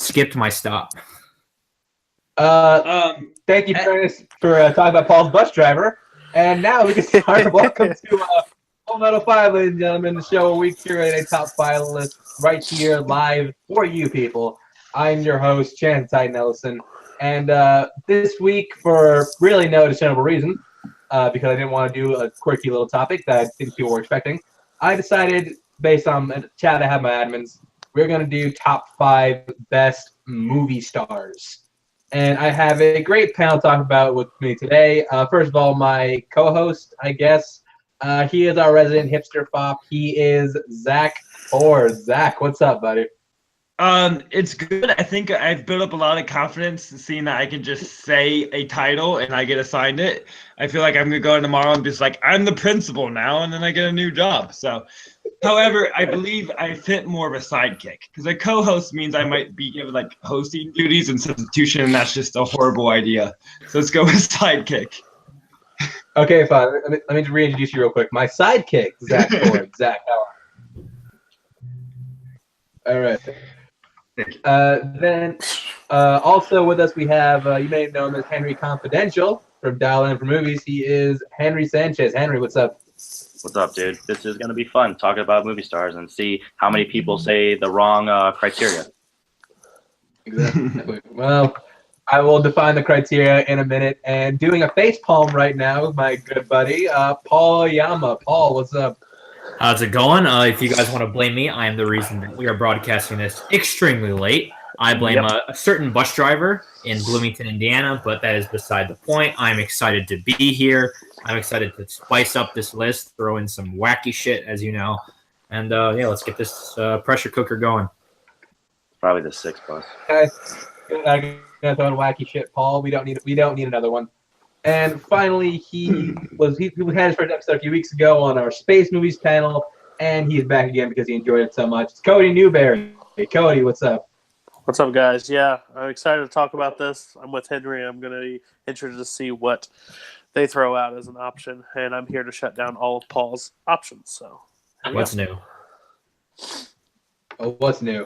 skipped my stop. Thank you, Prentice, for talking about Paul's bus driver. And now we can start. Welcome to Full Metal 5, ladies and gentlemen, the show where we curate a top 5 list right here live for you people. I'm your host, Chance Titan Ellison. And this week, for really no discernible reason, because I didn't want to do a quirky little topic that I think people were expecting, I decided, based on a chat I had my admins, we're going to do top 5 best movie stars. And I have a great panel to talk about with me today. First of all, my co-host, I guess, he is our resident hipster fop. He is Zach Ford. Zach, what's up, buddy? It's good. I think I've built up a lot of confidence seeing that I can just say a title and I get assigned it. I feel like I'm going to go in tomorrow and just like, I'm the principal now, and then I get a new job. So, however, I believe I fit more of a sidekick because a co-host means I might be given like hosting duties and substitution, and that's just a horrible idea. So let's go with sidekick. Okay, fine. Let me just reintroduce you real quick. My sidekick, Zach Ford. Zach, how are you? All right. Then also with us we have, you may know him as Henry Confidential from Dial In for Movies. He is Henry Sanchez. Henry, what's up? What's up, dude? This is going to be fun, talking about movie stars and see how many people say the wrong criteria. Exactly. Well, I will define the criteria in a minute. And doing a face palm right now with my good buddy, Paul Yama. Paul, what's up? How's it going? If you guys want to blame me, I am the reason that we are broadcasting this extremely late. I blame a certain bus driver in Bloomington, Indiana, but that is beside the point. I'm excited to be here. I'm excited to spice up this list, throw in some wacky shit, as you know. And, let's get this pressure cooker going. Probably the 6 bus. Okay. I'm gonna throw in wacky shit, Paul. We don't need another one. And finally, he had his first episode a few weeks ago on our space movies panel, and he's back again because he enjoyed it so much. It's Cody Newberry. Hey, Cody, what's up? What's up, guys? Yeah, I'm excited to talk about this. I'm with Henry. I'm going to be interested to see what they throw out as an option, and I'm here to shut down all of Paul's options. So, what's new? Oh, what's new?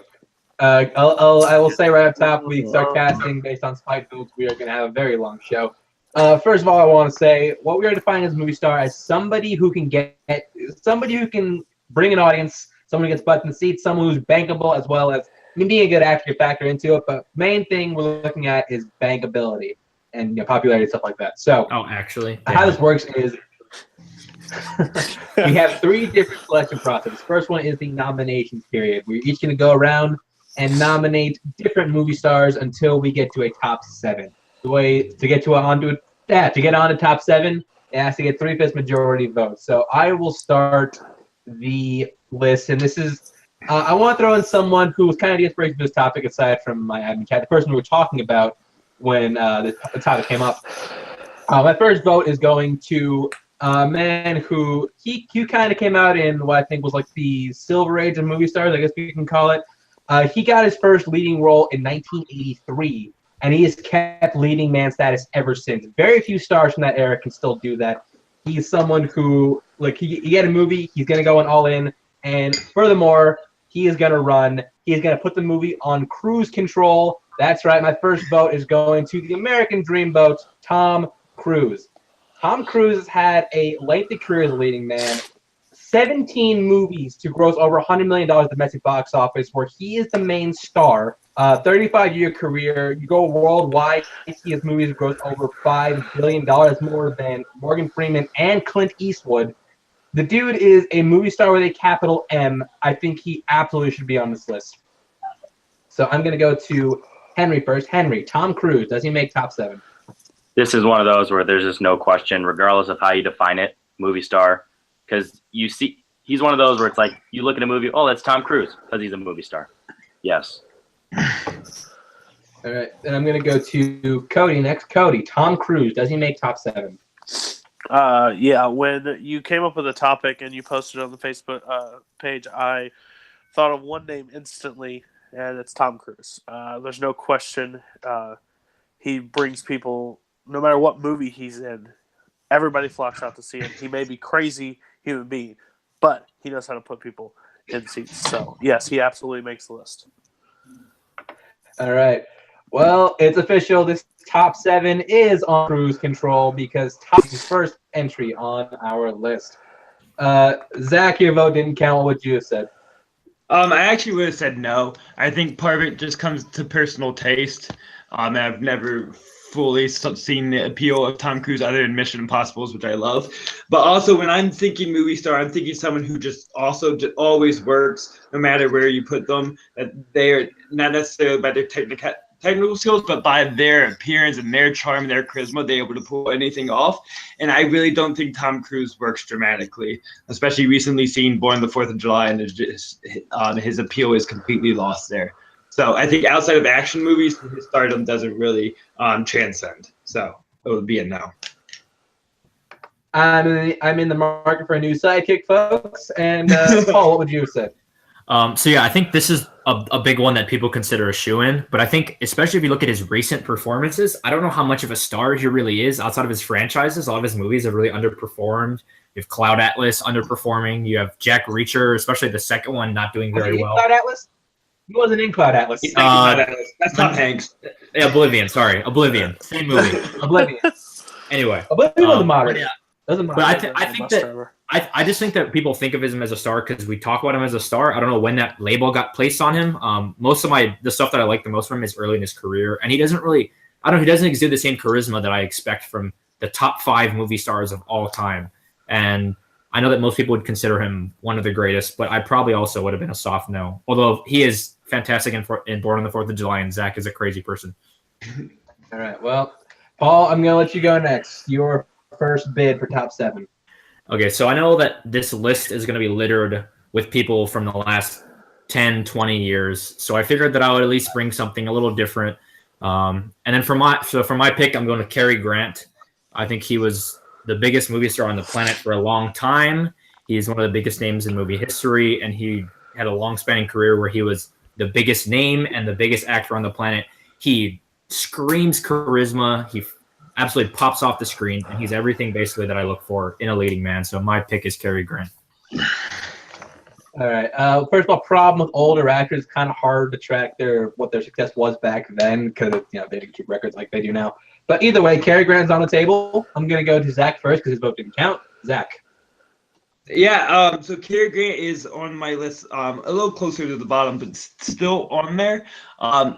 I will say right up top, we start casting based on Spike Foods. We are going to have a very long show. First of all, I want to say what we are defining as a movie star as somebody who can bring an audience, someone who gets butts in the seats, someone who's bankable, as well as being a good actor to factor into it. But main thing we're looking at is bankability and popularity, stuff like that. So, how this works is we have 3 different selection processes. First one is the nomination period. We're each going to go around and nominate different movie stars until we get to a top 7. The way to get on to top 7, it has to get 3/5 majority votes. So I will start the list, and this is I want to throw in someone who was kind of the inspiration for this topic, aside from my admin cat, the person we were talking about when the topic came up. My first vote is going to a man who he kind of came out in what I think was like the Silver Age of movie stars, I guess we can call it. He got his first leading role in 1983. And he has kept leading man status ever since. Very few stars from that era can still do that. He's someone who, like, he get a movie, he's going to go all in. And furthermore, he is going to run. He is going to put the movie on cruise control. That's right. My first vote is going to the American dreamboat, Tom Cruise. Tom Cruise has had a lengthy career as a leading man. 17 movies to gross over $100 million domestic box office, where he is the main star. 35-year career. You go worldwide, his movies gross over $5 billion, more than Morgan Freeman and Clint Eastwood. The dude is a movie star with a capital M. I think he absolutely should be on this list. So I'm going to go to Henry first. Henry, Tom Cruise, does he make top 7? This is one of those where there's just no question, regardless of how you define it, movie star. Because you see, he's one of those where it's like, you look at a movie, oh, that's Tom Cruise, because he's a movie star. Yes. All right, then I'm going to go to Cody next. Cody, Tom Cruise, does he make top 7? Yeah, when you came up with a topic and you posted it on the Facebook page, I thought of one name instantly, and it's Tom Cruise. There's no question. He brings people, no matter what movie he's in, everybody flocks out to see him. He may be crazy human being, but he knows how to put people in seats. So, yes, he absolutely makes the list. All right. Well, it's official. This top 7 is on cruise control because Top is his first entry on our list. Zach, your vote didn't count. What would you have said? I actually would have said no. I think part of it just comes to personal taste. I've never fully seen the appeal of Tom Cruise other than Mission Impossibles, which I love. But also, when I'm thinking movie star, I'm thinking someone who just also always works, no matter where you put them. That they are not necessarily by their technical skills, but by their appearance and their charm and their charisma, they're able to pull anything off. And I really don't think Tom Cruise works dramatically, especially recently seeing Born the 4th of July, and his appeal is completely lost there. So I think outside of action movies, his stardom doesn't really transcend. So it would be a no. I'm in the market for a new sidekick, folks. And Paul, what would you have said? So yeah, I think this is a big one that people consider a shoo-in, but I think especially if you look at his recent performances, I don't know how much of a star he really is outside of his franchises. A lot of his movies have really underperformed. You have Cloud Atlas underperforming. You have Jack Reacher, especially the second one, not doing very well. Cloud Atlas? He wasn't in Cloud Atlas. That's Tom Hanks. Oblivion, sorry. Oblivion. Same movie. Oblivion. Anyway. Oblivion was moderate. Yeah. Doesn't matter. But I think that I just think that people think of him as a star because we talk about him as a star. I don't know when that label got placed on him. Most of the stuff that I like the most from him is early in his career, and he doesn't exude the same charisma that I expect from the top 5 movie stars of all time. And I know that most people would consider him one of the greatest, but I probably also would have been a soft no. Although he is fantastic in Born on the 4th of July, and Zach is a crazy person. All right. Well, Paul, I'm going to let you go next. Your first bid for top 7. Okay, so I know that this list is going to be littered with people from the last 10, 20 years. So I figured that I would at least bring something a little different. And then for my pick, I'm going to Cary Grant. I think he was the biggest movie star on the planet for a long time. He's one of the biggest names in movie history, and he had a long-spanning career where he was the biggest name and the biggest actor on the planet. He screams charisma. He absolutely pops off the screen, and he's everything basically that I look for in a leading man. So my pick is Cary Grant. All right. First of all, problem with older actors, kind of hard to track what their success was back then because they didn't keep records like they do now. But either way, Cary Grant's on the table. I'm gonna go to Zach first because his vote didn't count. Zach. Yeah, so Cary Grant is on my list, a little closer to the bottom, but still on there.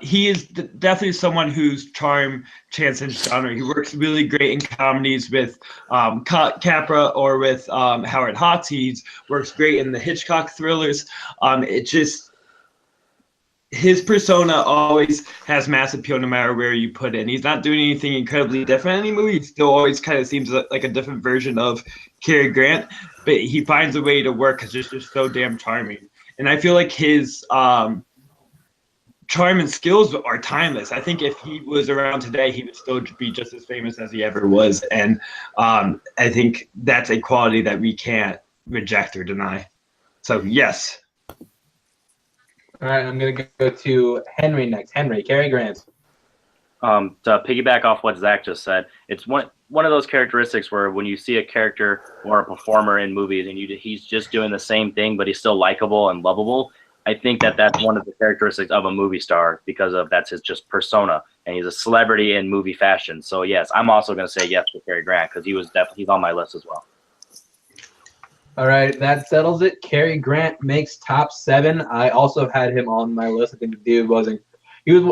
He is definitely someone whose charm transcends genre. He works really great in comedies with Capra or with Howard Hawks. He works great in the Hitchcock thrillers. His persona always has mass appeal no matter where you put it. He's not doing anything incredibly different in any movie. He still always kind of seems like a different version of Cary Grant, but he finds a way to work because it's just so damn charming. And I feel like his charm and skills are timeless. I think if he was around today, he would still be just as famous as he ever was. And I think that's a quality that we can't reject or deny. So, yes. All right, I'm going to go to Henry next. Henry, Cary Grant. To piggyback off what Zach just said, it's one of those characteristics where when you see a character or a performer in movies and he's just doing the same thing, but he's still likable and lovable, I think that's one of the characteristics of a movie star because that's his just persona, and he's a celebrity in movie fashion. So yes, I'm also going to say yes for Cary Grant because he's on my list as well. All right, that settles it. Cary Grant makes top 7. I also had him on my list. I think the dude wasn't. He was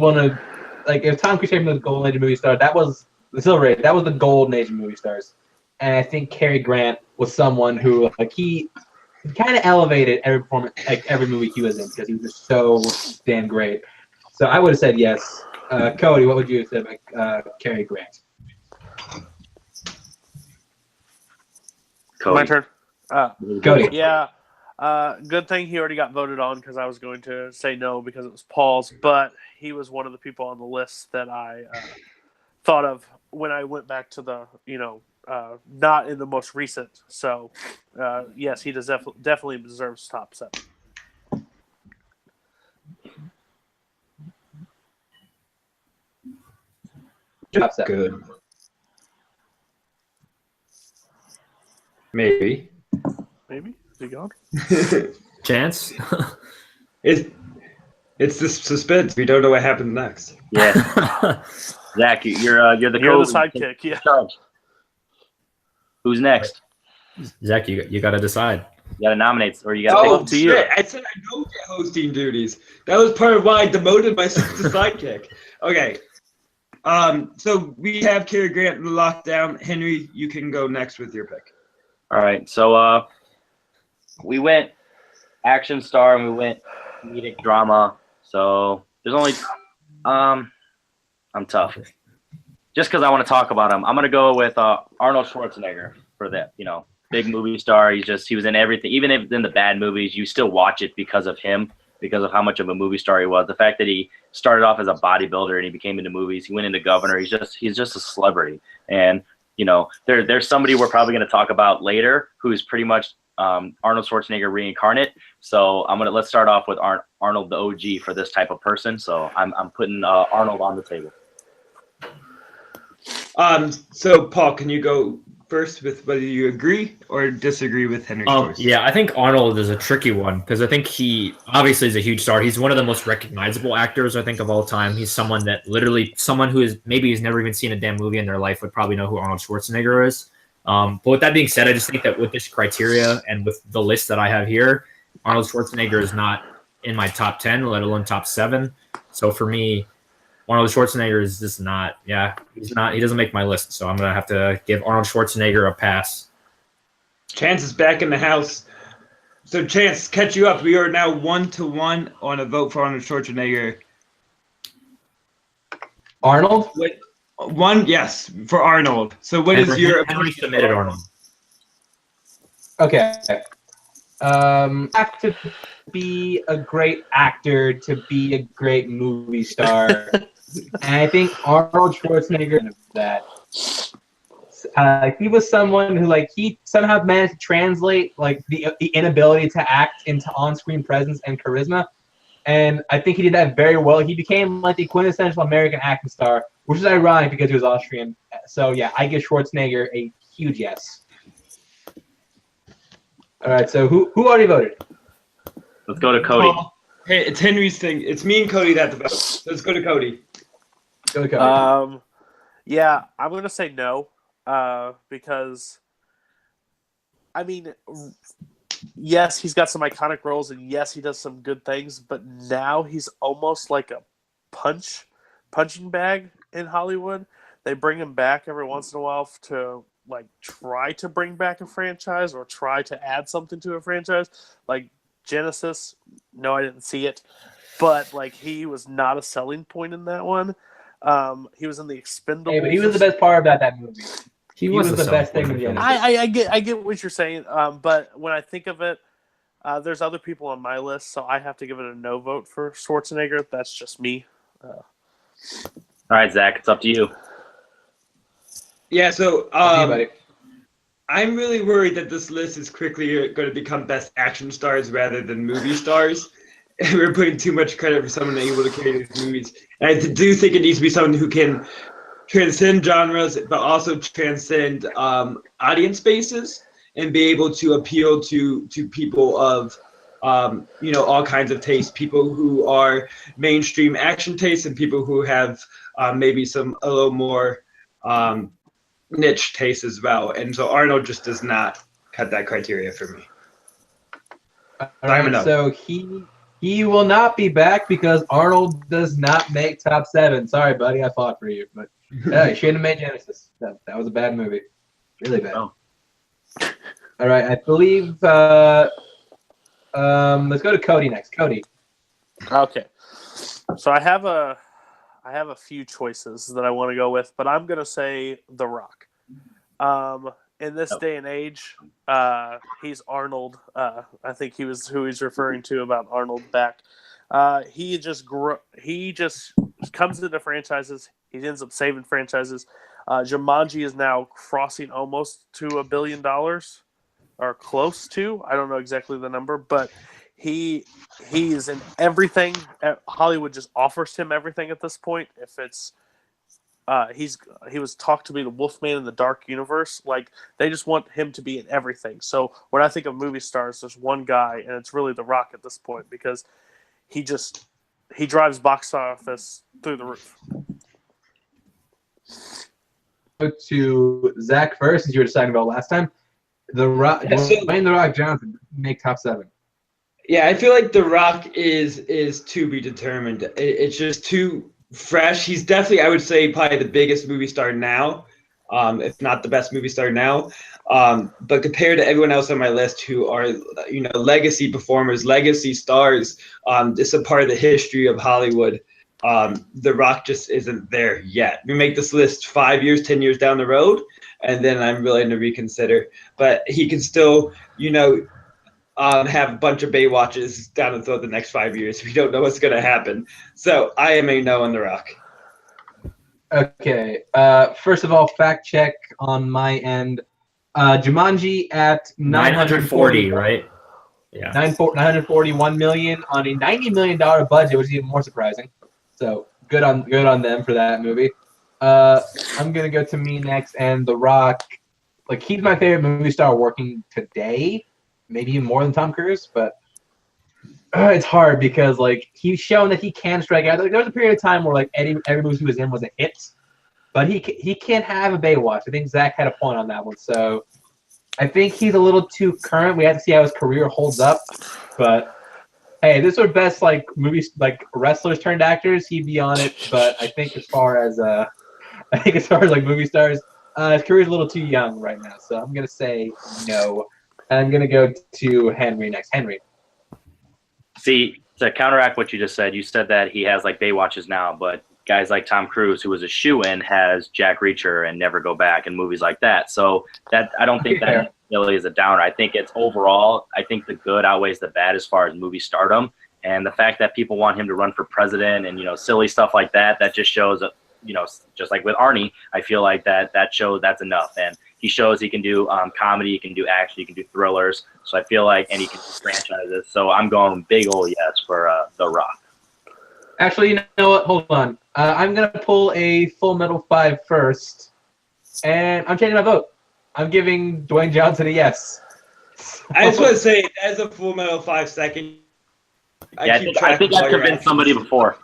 one of, like, if Tom Cruise came to the golden age of movie stars, that was the silver age. That was the golden age of movie stars. And I think Cary Grant was someone who, like, he kind of elevated every performance, like every movie he was in, because he was just so damn great. So I would have said yes. Cody, what would you have said about Cary Grant? Cody. My turn. Cody. Yeah. Good thing he already got voted on because I was going to say no because it was Paul's, but he was one of the people on the list that I thought of when I went back to the, not in the most recent. So, yes, he does definitely deserves top 7. Top 7. Good. Maybe. Maybe? Is he gone? Chance? It's the suspense. We don't know what happens next. Yeah, Zach, you're the You're the co sidekick. Yeah. charge. Who's next? Zach, you got to decide. You got to nominate, or you got to Oh, up to you. shit. I said I don't get hosting duties. That was part of why I demoted myself to sidekick. Okay. So we have Cary Grant locked down. Henry, you can go next with your pick. All right, so we went action star and we went comedic drama. So there's only I'm tough. Just because I want to talk about him, I'm gonna go with Arnold Schwarzenegger for that. Big movie star. He was in everything, even if in the bad movies, you still watch it because of him, because of how much of a movie star he was. The fact that he started off as a bodybuilder and he became into movies, he went into governor. He's just a celebrity, and there's somebody we're probably going to talk about later who's pretty much Arnold Schwarzenegger reincarnate. So let's start off with Arnold the OG for this type of person. So I'm putting Arnold on the table. So Paul, can you go first with whether you agree or disagree with Henry's choice? Yeah, I think Arnold is a tricky one because I think he obviously is a huge star. He's one of the most recognizable actors, I think, of all time. He's someone who is maybe has never even seen a damn movie in their life would probably know who Arnold Schwarzenegger is. But with that being said, I just think that with this criteria and with the list that I have here, Arnold Schwarzenegger is not in my top 10, let alone top 7. So for me, Arnold Schwarzenegger is just not. Yeah, he doesn't make my list. So I'm going to have to give Arnold Schwarzenegger a pass. Chance is back in the house. So Chance, catch you up. We are now 1-1 on a vote for Arnold Schwarzenegger. Arnold? Yes, for Arnold. So what is your Henry submitted Arnold? Okay. Have to be a great actor to be a great movie star. And I think Arnold Schwarzenegger that he was someone who he somehow managed to translate the inability to act into on-screen presence and charisma, and I think he did that very well. He became the quintessential American action star, which is ironic because he was Austrian. So yeah, I give Schwarzenegger a huge yes. All right, so who already voted? Let's go to Cody. Hey, it's Henry's thing. It's me and Cody that the vote. Let's go to Cody. Go to Cody. Yeah, I'm gonna say no, because yes, he's got some iconic roles, and yes, he does some good things, but now he's almost like a punching bag in Hollywood. They bring him back every once in a while to try to bring back a franchise or try to add something to a franchise. Like Genesis, no, I didn't see it, but he was not a selling point in that one. He was in the Expendables. Hey, but he was the best part about that movie. He was the the best thing in the end. I get what you're saying, but when I think of it, there's other people on my list, so I have to give it a no vote for Schwarzenegger. That's just me. All right, Zach, it's up to you. Yeah, so Anybody? I'm really worried that this list is quickly going to become best action stars rather than movie stars. And we're putting too much credit for someone able to create these movies. And I do think it needs to be someone who can transcend genres, but also transcend audience bases and be able to appeal to people of all kinds of tastes, people who are mainstream action tastes and people who have maybe a little more niche tastes as well. And so Arnold just does not cut that criteria for me. All right, so he will not be back because Arnold does not make top 7. Sorry, buddy, I fought for you, but yeah, he shouldn't have made Genesis. That was a bad movie, really bad. Oh. All right, I believe. Let's go to Cody next. Cody. Okay, so I have a few choices that I want to go with, but I'm gonna say The Rock. In this day and age, he's Arnold. I think he was who he's referring to about Arnold back. He just comes into franchises. He ends up saving franchises. Jumanji is now crossing almost to $1 billion, or close to. I don't know exactly the number, but he is in everything. Hollywood just offers him everything at this point. If it's he was talked to be the Wolfman in the Dark Universe. They just want him to be in everything. So when I think of movie stars, there's one guy, and it's really The Rock at this point, because he just he drives box office through the roof. Go to Zach first, as you were deciding about last time. The Rock, Yeah, so- Dwayne The Rock Johnson make top 7. Yeah, I feel like The Rock is to be determined. It's just too fresh. He's definitely, I would say, probably the biggest movie star now, if not the best movie star now. But compared to everyone else on my list who are, legacy performers, legacy stars, it's a part of the history of Hollywood. The Rock just isn't there yet. We make this list 5 years, 10 years down the road, and then I'm willing to reconsider. But he can still, have a bunch of Baywatches down the throat the next 5 years. We don't know what's going to happen. So I am a no on The Rock. Okay. First of all, fact check on my end. Jumanji at 940, right? Yeah. 941 million on a $90 million budget, which is even more surprising. So good on them for that movie. I'm gonna go to me next, and The Rock. Like, he's my favorite movie star working today, maybe even more than Tom Cruise. But it's hard because like he's shown that he can strike out. Like, there was a period of time where like every movie he was in was a hit, but he can't have a Baywatch. I think Zach had a point on that one. So I think he's a little too current. We have to see how his career holds up. But hey, this is our best like movies, like wrestlers turned actors. He'd be on it. But I think as far as like movie stars, his career's a little too young right now. So I'm gonna say no. I'm gonna go to Henry next. Henry. See, to counteract what you just said, you said that he has like Baywatches now, but guys like Tom Cruise, who was a shoo-in, has Jack Reacher and Never Go Back and movies like that. So that I don't think that really is a downer. I think it's overall, I think the good outweighs the bad as far as movie stardom. And the fact that people want him to run for president and, silly stuff like that, that just shows, just like with Arnie, I feel like that shows that's enough. And he shows he can do comedy, he can do action, he can do thrillers. So I feel like, and he can do franchises. So I'm going big ol' yes for The Rock. Actually, you know what? Hold on. I'm going to pull a Full Metal 5 first, and I'm changing my vote. I'm giving Dwayne Johnson a yes. I just want to say, as a Full Metal 5 second, I think I've convinced somebody before.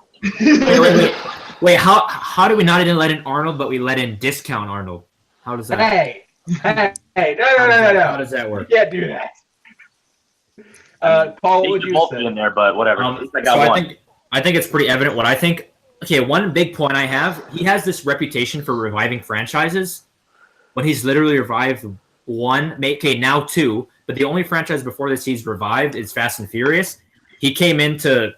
Wait, how do we not even let in Arnold, but we let in Discount Arnold? How does that? Hey, no. How does that work? You can't do that. Paul, what would you both say? be in there, but whatever. At least I got So one. I think it's pretty evident what I think. Okay, one big point I have, he has this reputation for reviving franchises when he's literally revived one, now two, but the only franchise before this he's revived is Fast and Furious. He came into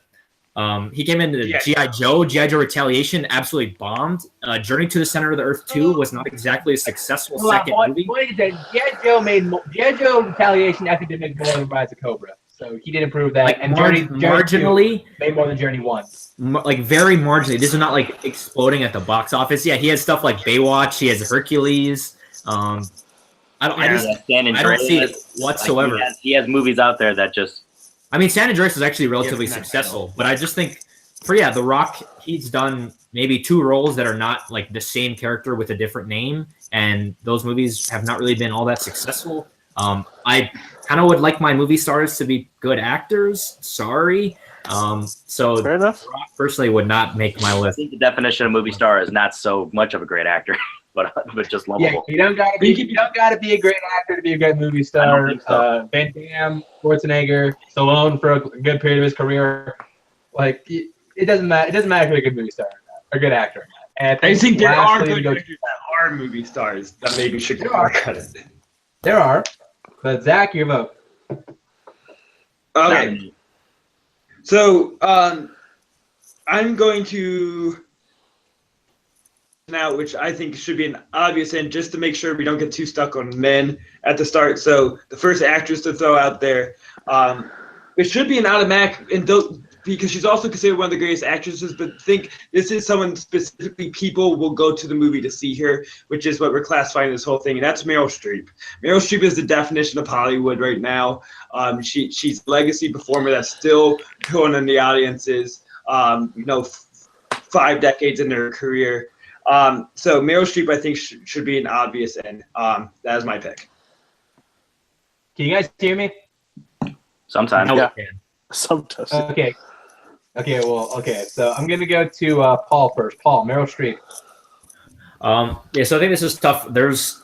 G.I. Joe. G.I. Joe Retaliation absolutely bombed. Journey to the Center of the Earth 2 was not exactly a successful second movie. G.I. Joe Retaliation actually did make more than Rise of Cobra. So he didn't prove that. Like, And Journey marginally, 2 made more than Journey 1. like very marginally. This is not like exploding at the box office. Yeah, he has stuff like Baywatch. He has Hercules. I don't see it whatsoever. Like he has movies out there that just. I mean, San Andreas is actually relatively successful, but I just think The Rock, he's done maybe 2 roles that are not like the same character with a different name, and those movies have not really been all that successful. I kind of would like my movie stars to be good actors. Sorry. So Fair enough. The Rock personally would not make my I list. think the definition of movie star is not so much of a great actor, but just lovable. Yeah, you don't gotta be a great actor to be a great movie I star. don't think so. Van Damme, Schwarzenegger, Stallone for a good period of his career. Like it doesn't matter. It doesn't matter if you're a good movie star or a good actor. And I think there are lastly, good actors that are movie stars that maybe should get There are. more credit. There are, but Zach, your vote. Okay. So I'm going to now, which I think should be an obvious end, just to make sure we don't get too stuck on men at the start. So the first actress to throw out there, it should be an automatic, and because she's also considered one of the greatest actresses. But think this is someone specifically people will go to the movie to see her, which is what we're classifying this whole thing, and that's Meryl Streep. Meryl Streep is the definition of Hollywood right now. She's a legacy performer that's still pulling in the audiences. 5 decades into her career. So Meryl Streep, I think, should be an obvious end. That is my pick. Can you guys hear me? Sometimes. No, Yeah. we can. Sometimes. Okay. Okay, well, okay. So I'm gonna go to Paul first. Paul, Meryl Streep. Yeah, so I think this is tough. There's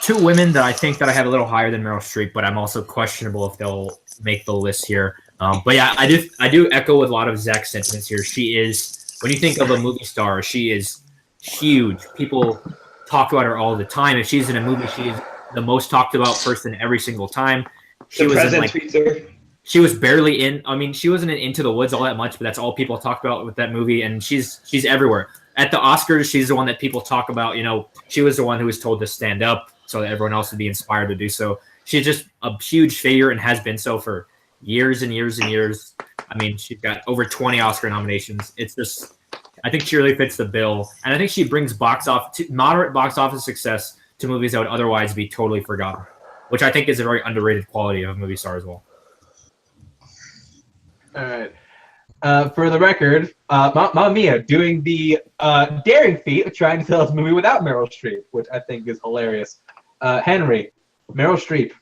two women that I think that I have a little higher than Meryl Streep, but I'm also questionable if they'll make the list here. But yeah, I do echo with a lot of Zach's sentiments here. She is, when you think of a movie star, she is huge. People talk about her all the time. If she's in a movie, she's the most talked about person every single time. She was in, like, she was barely in. I mean, she wasn't in Into the Woods all that much, but that's all people talked about with that movie. And she's everywhere. At the Oscars, she's the one that people talk about. You know, she was the one who was told to stand up so that everyone else would be inspired to do so. She's just a huge figure and has been so for years and years and years. I mean, she's got over 20 Oscar nominations. It's just, I think she really fits the bill, and I think she brings moderate box office success to movies that would otherwise be totally forgotten, which I think is a very underrated quality of a movie star as well. All right. For the record, Mamma Mia doing the daring feat of trying to tell us a movie without Meryl Streep, which I think is hilarious. Henry, Meryl Streep.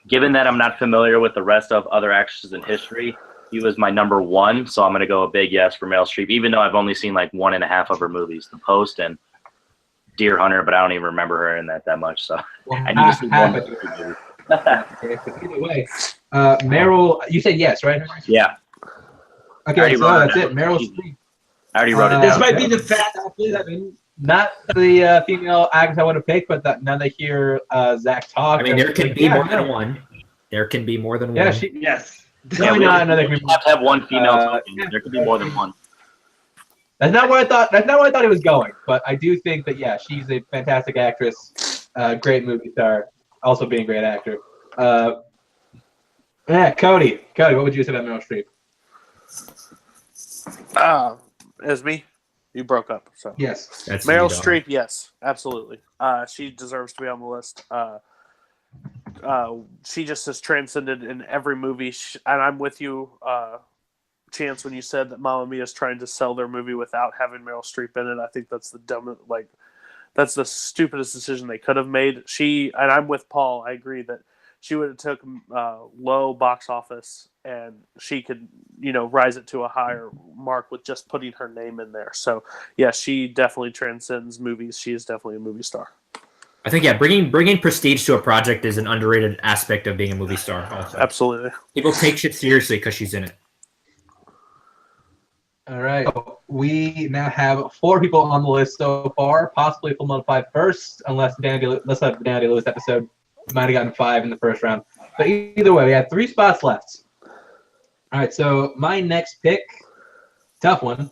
Given that I'm not familiar with the rest of other actresses in history, he was my number one, so I'm going to go a big yes for Meryl Streep, even though I've only seen like 1.5 of her movies, The Post and Deer Hunter, but I don't even remember her in that much, so Well, I need to see one. Okay, so either way, Meryl, you said yes, right? Yeah, Okay, already so wrote it that's down. it. Meryl Streep. I already wrote it This down. might be the fat. Not the female actress I would have picked, but now that I hear Zach talk. I mean, there can be yeah, more than one. There can be more than Yeah, one. she. Yes. Definitely not another. We have to have one female token. yeah. There could be more than one. That's not where I thought. That's not where I thought he was going. But I do think that she's a fantastic actress, great movie star, also being a great actor. Yeah, Cody, what would you say about Meryl Streep? As me, you broke up. So Yes. That's Meryl me, dog. Streep, yes, absolutely. She deserves to be on the list. She just has transcended in every movie, and I'm with you, Chance, when you said that Mamma Mia is trying to sell their movie without having Meryl Streep in it. I think that's that's the stupidest decision they could have made. And I'm with Paul. I agree that she would have took low box office, and she could, rise it to a higher mark with just putting her name in there. So, yeah, she definitely transcends movies. She is definitely a movie star. I think bringing prestige to a project is an underrated aspect of being a movie star. Also, Absolutely. people take shit seriously because she's in it. All right. We now have 4 people on the list so far, possibly Full Metal 5 first, unless that Banana Lewis episode might have gotten 5 in the first round. But either way, we have 3 spots left. All right, so my next pick, tough one,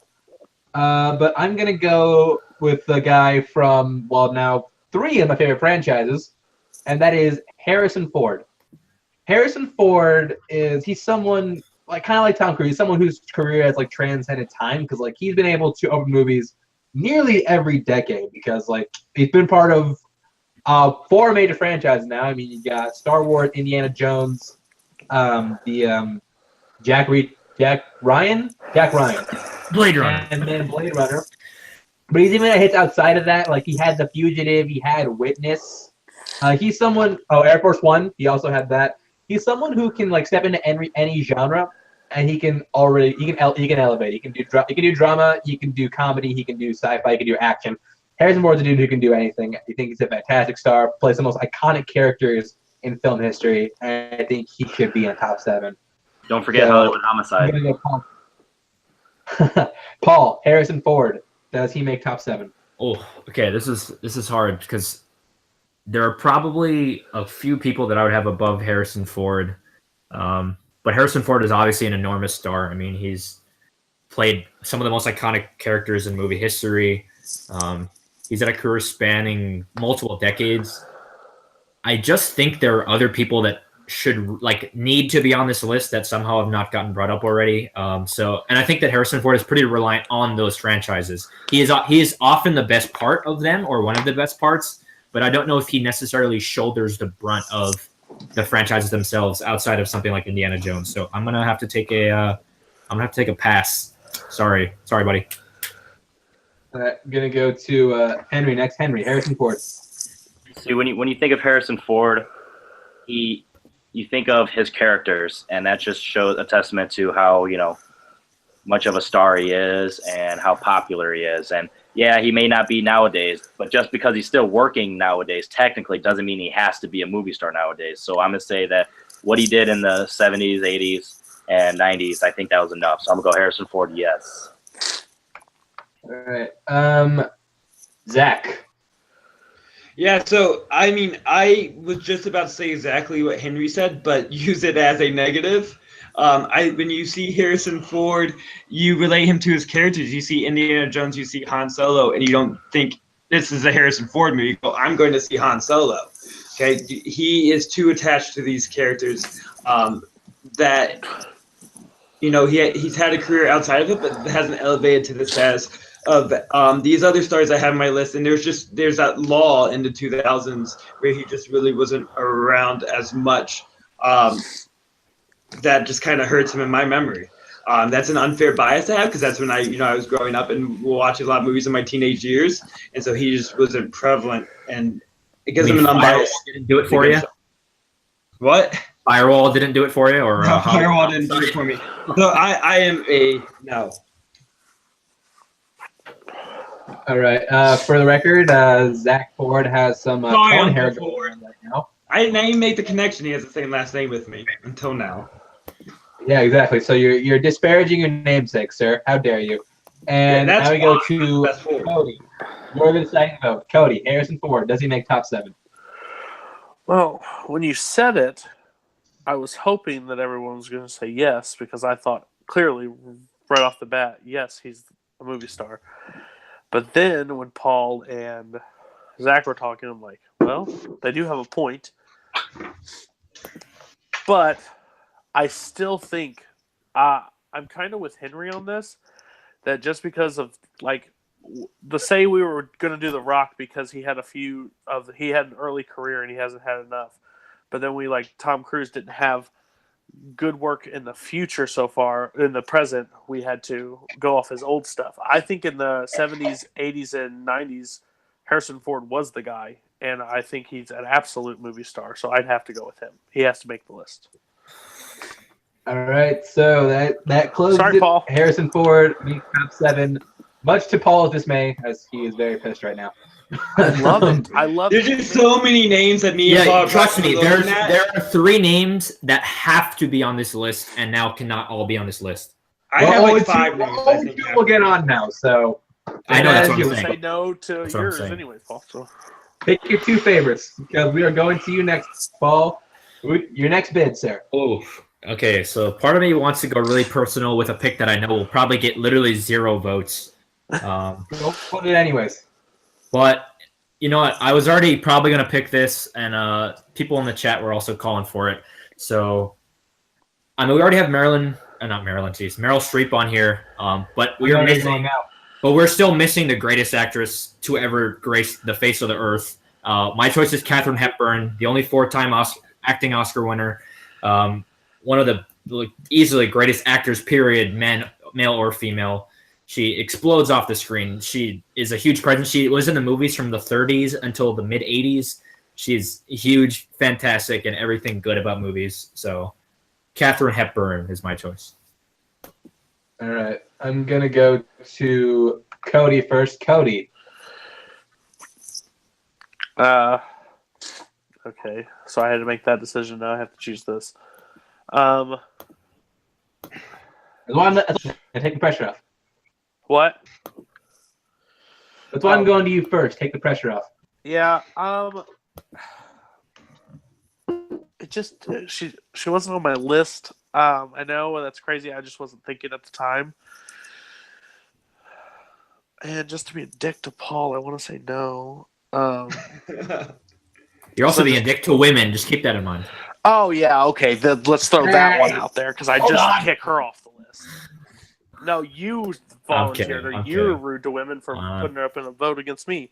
but I'm going to go with the guy from, now 3 of my favorite franchises, and that is Harrison Ford. Harrison Ford he's someone kind of like Tom Cruise, someone whose career has transcended time, because he's been able to open movies nearly every decade, because he's been part of 4 major franchises now. I mean, you got Star Wars, Indiana Jones, Jack Ryan, Blade Runner. and then Blade Runner. But he's even had hits outside of that. He had The Fugitive, he had Witness. He's someone. Air Force One. He also had that. He's someone who can step into any genre, and he can elevate. He can do drama. He can do comedy. He can do sci-fi. He can do action. Harrison Ford's a dude who can do anything. I think he's a fantastic star. Plays the most iconic characters in film history, and I think he should be in top 7. Don't forget Hollywood Homicide. I'm gonna go Paul. Harrison Ford. Does he make top 7? Oh, okay. This is hard because there are probably a few people that I would have above Harrison Ford, but Harrison Ford is obviously an enormous star. I mean, he's played some of the most iconic characters in movie history. He's had a career spanning multiple decades. I just think there are other people that should need to be on this list that somehow have not gotten brought up already. And I think that Harrison Ford is pretty reliant on those franchises. He is often the best part of them, or one of the best parts, but I don't know if he necessarily shoulders the brunt of the franchises themselves outside of something like Indiana Jones. So I'm gonna have to take a pass. Sorry, buddy. I'm gonna go to Henry next. Henry, Harrison Ford. See, when you think of Harrison Ford, you think of his characters, and that just shows a testament to how much of a star he is and how popular he is. And yeah, he may not be nowadays, but just because he's still working nowadays, technically doesn't mean he has to be a movie star nowadays. So I'm going to say that what he did in the 70s, 80s, and 90s, I think that was enough. So I'm going to go Harrison Ford, yes. All right. Zach. Yeah, so I mean, I was just about to say exactly what Henry said, but use it as a negative. When you see Harrison Ford, you relate him to his characters. You see Indiana Jones, you see Han Solo, and you don't think this is a Harrison Ford movie. You go, I'm going to see Han Solo. Okay, he is too attached to these characters that he's had a career outside of it, but hasn't elevated to the status of these other stars I have on my list. And there's that law in the 2000s where he just really wasn't around as much. That just kind of hurts him in my memory. That's an unfair bias to have because that's when I was growing up and watching a lot of movies in my teenage years, and so he just wasn't prevalent. And because I'm an unbiased, didn't do it for you. What? Firewall didn't do it for you, or No, Firewall didn't do it for me. So I am a no. All right. For the record, Zach Ford has some cone hair going on right now. I didn't even make the connection. He has the same last name with me until now. Yeah, exactly. So you're disparaging your namesake, sir. How dare you? And now we go to Cody. You're the second vote. Cody, Harrison Ford, does he make top 7? Well, when you said it, I was hoping that everyone was going to say yes because I thought clearly right off the bat, yes, he's a movie star. But then when Paul and Zach were talking, I'm like, well, they do have a point. But I still think I'm kind of with Henry on this, that just because of say we were going to do The Rock because he had he had an early career and he hasn't had enough. But then Tom Cruise didn't have good work in the future so far. In the present, we had to go off his old stuff. I think in the 70s, 80s, and 90s, Harrison Ford was the guy, and I think he's an absolute movie star. So I'd have to go with him. He has to make the list. All right, so that closes Sorry, it. Paul. Harrison Ford makes top 7, much to Paul's dismay, as he is very pissed right now. I love it. I love There's it. just so many names that me and Paul trust me. there There are 3 names that have to be on this list, and now cannot all be on this list. I have 5 names. I think We'll get on now. So I know that's what you I'm saying. Say no to That's what I'm yours saying. anyways, Paul. So. pick your 2 favorites because we are going to you next, Paul. Your next bid, sir. Oof. Okay, so part of me wants to go really personal with a pick that I know will probably get literally 0 votes. Go put it anyways. But you know what? I was already probably going to pick this, and people in the chat were also calling for it. So, I mean, we already have Meryl Streep on here, but we're still missing the greatest actress to ever grace the face of the earth. My choice is Katharine Hepburn, the only 4-time acting Oscar winner, one of the easily greatest actors, period, male or female. She explodes off the screen. She is a huge presence. She was in the movies from the 30s until the mid-80s. She's huge, fantastic, and everything good about movies. So Katharine Hepburn is my choice. All right. I'm going to go to Cody first. Cody. Okay. So I had to make that decision. Now I have to choose this. Take the pressure off. What? That's why I'm going to you first. Take the pressure off. Yeah. It just she wasn't on my list. I know that's crazy. I just wasn't thinking at the time. And just to be a dick to Paul, I want to say no. You're also being a dick to women. Just keep that in mind. Oh yeah, okay. Let's throw that one out there because I just kick her off the list. No, you volunteered her. You're rude to women for putting her up in a vote against me.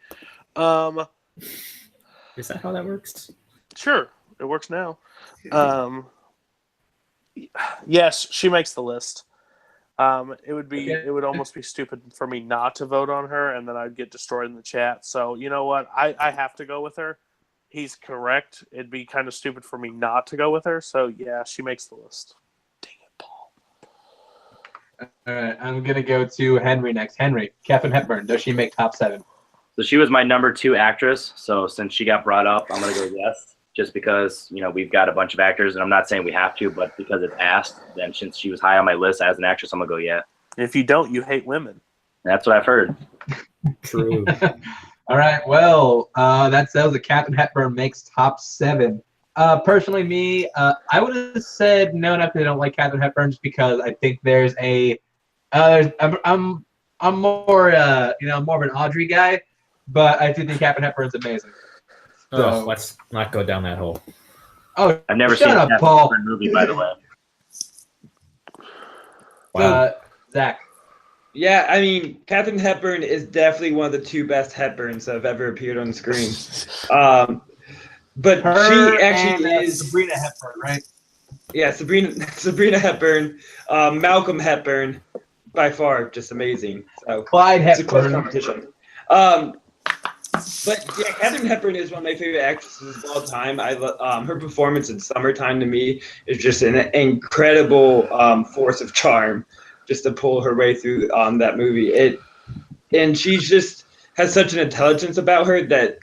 Is that how that works? Sure, it works now. Yes, she makes the list. It would almost be stupid for me not to vote on her, and then I'd get destroyed in the chat. So you know what? I have to go with her. He's correct. It'd be kind of stupid for me not to go with her. So yeah, she makes the list. Dang it, Paul. All right, I'm gonna go to Henry next. Henry, Katharine Hepburn. Does she make top 7? So she was my number 2 actress. So since she got brought up, I'm gonna go yes, just because we've got a bunch of actors, and I'm not saying we have to, but because it's asked, then since she was high on my list as an actress, I'm gonna go yeah. If you don't, you hate women. That's what I've heard. True. All right, well, that settles it. Katharine Hepburn makes top 7. Personally, me, I would have said no, not because I don't like Katharine Hepburn, just because I think there's a, I'm more, more of an Audrey guy, but I do think Katharine Hepburn's amazing. Oh, let's not go down that hole. Oh, I've never shut seen up, a Paul. Hepburn movie, by the way. Wow. Zach. Yeah, I mean, Katharine Hepburn is definitely one of the 2 best Hepburns that have ever appeared on screen. But Her she actually and, is Sabrina Hepburn, right? Yeah, Sabrina Hepburn, Malcolm Hepburn, by far just amazing. So Clyde it's a close Hepburn. competition. But yeah, Katharine Hepburn is one of my favorite actresses of all time. Her performance in Summertime to me is just an incredible force of charm, just to pull her way through that movie. And she's just has such an intelligence about her that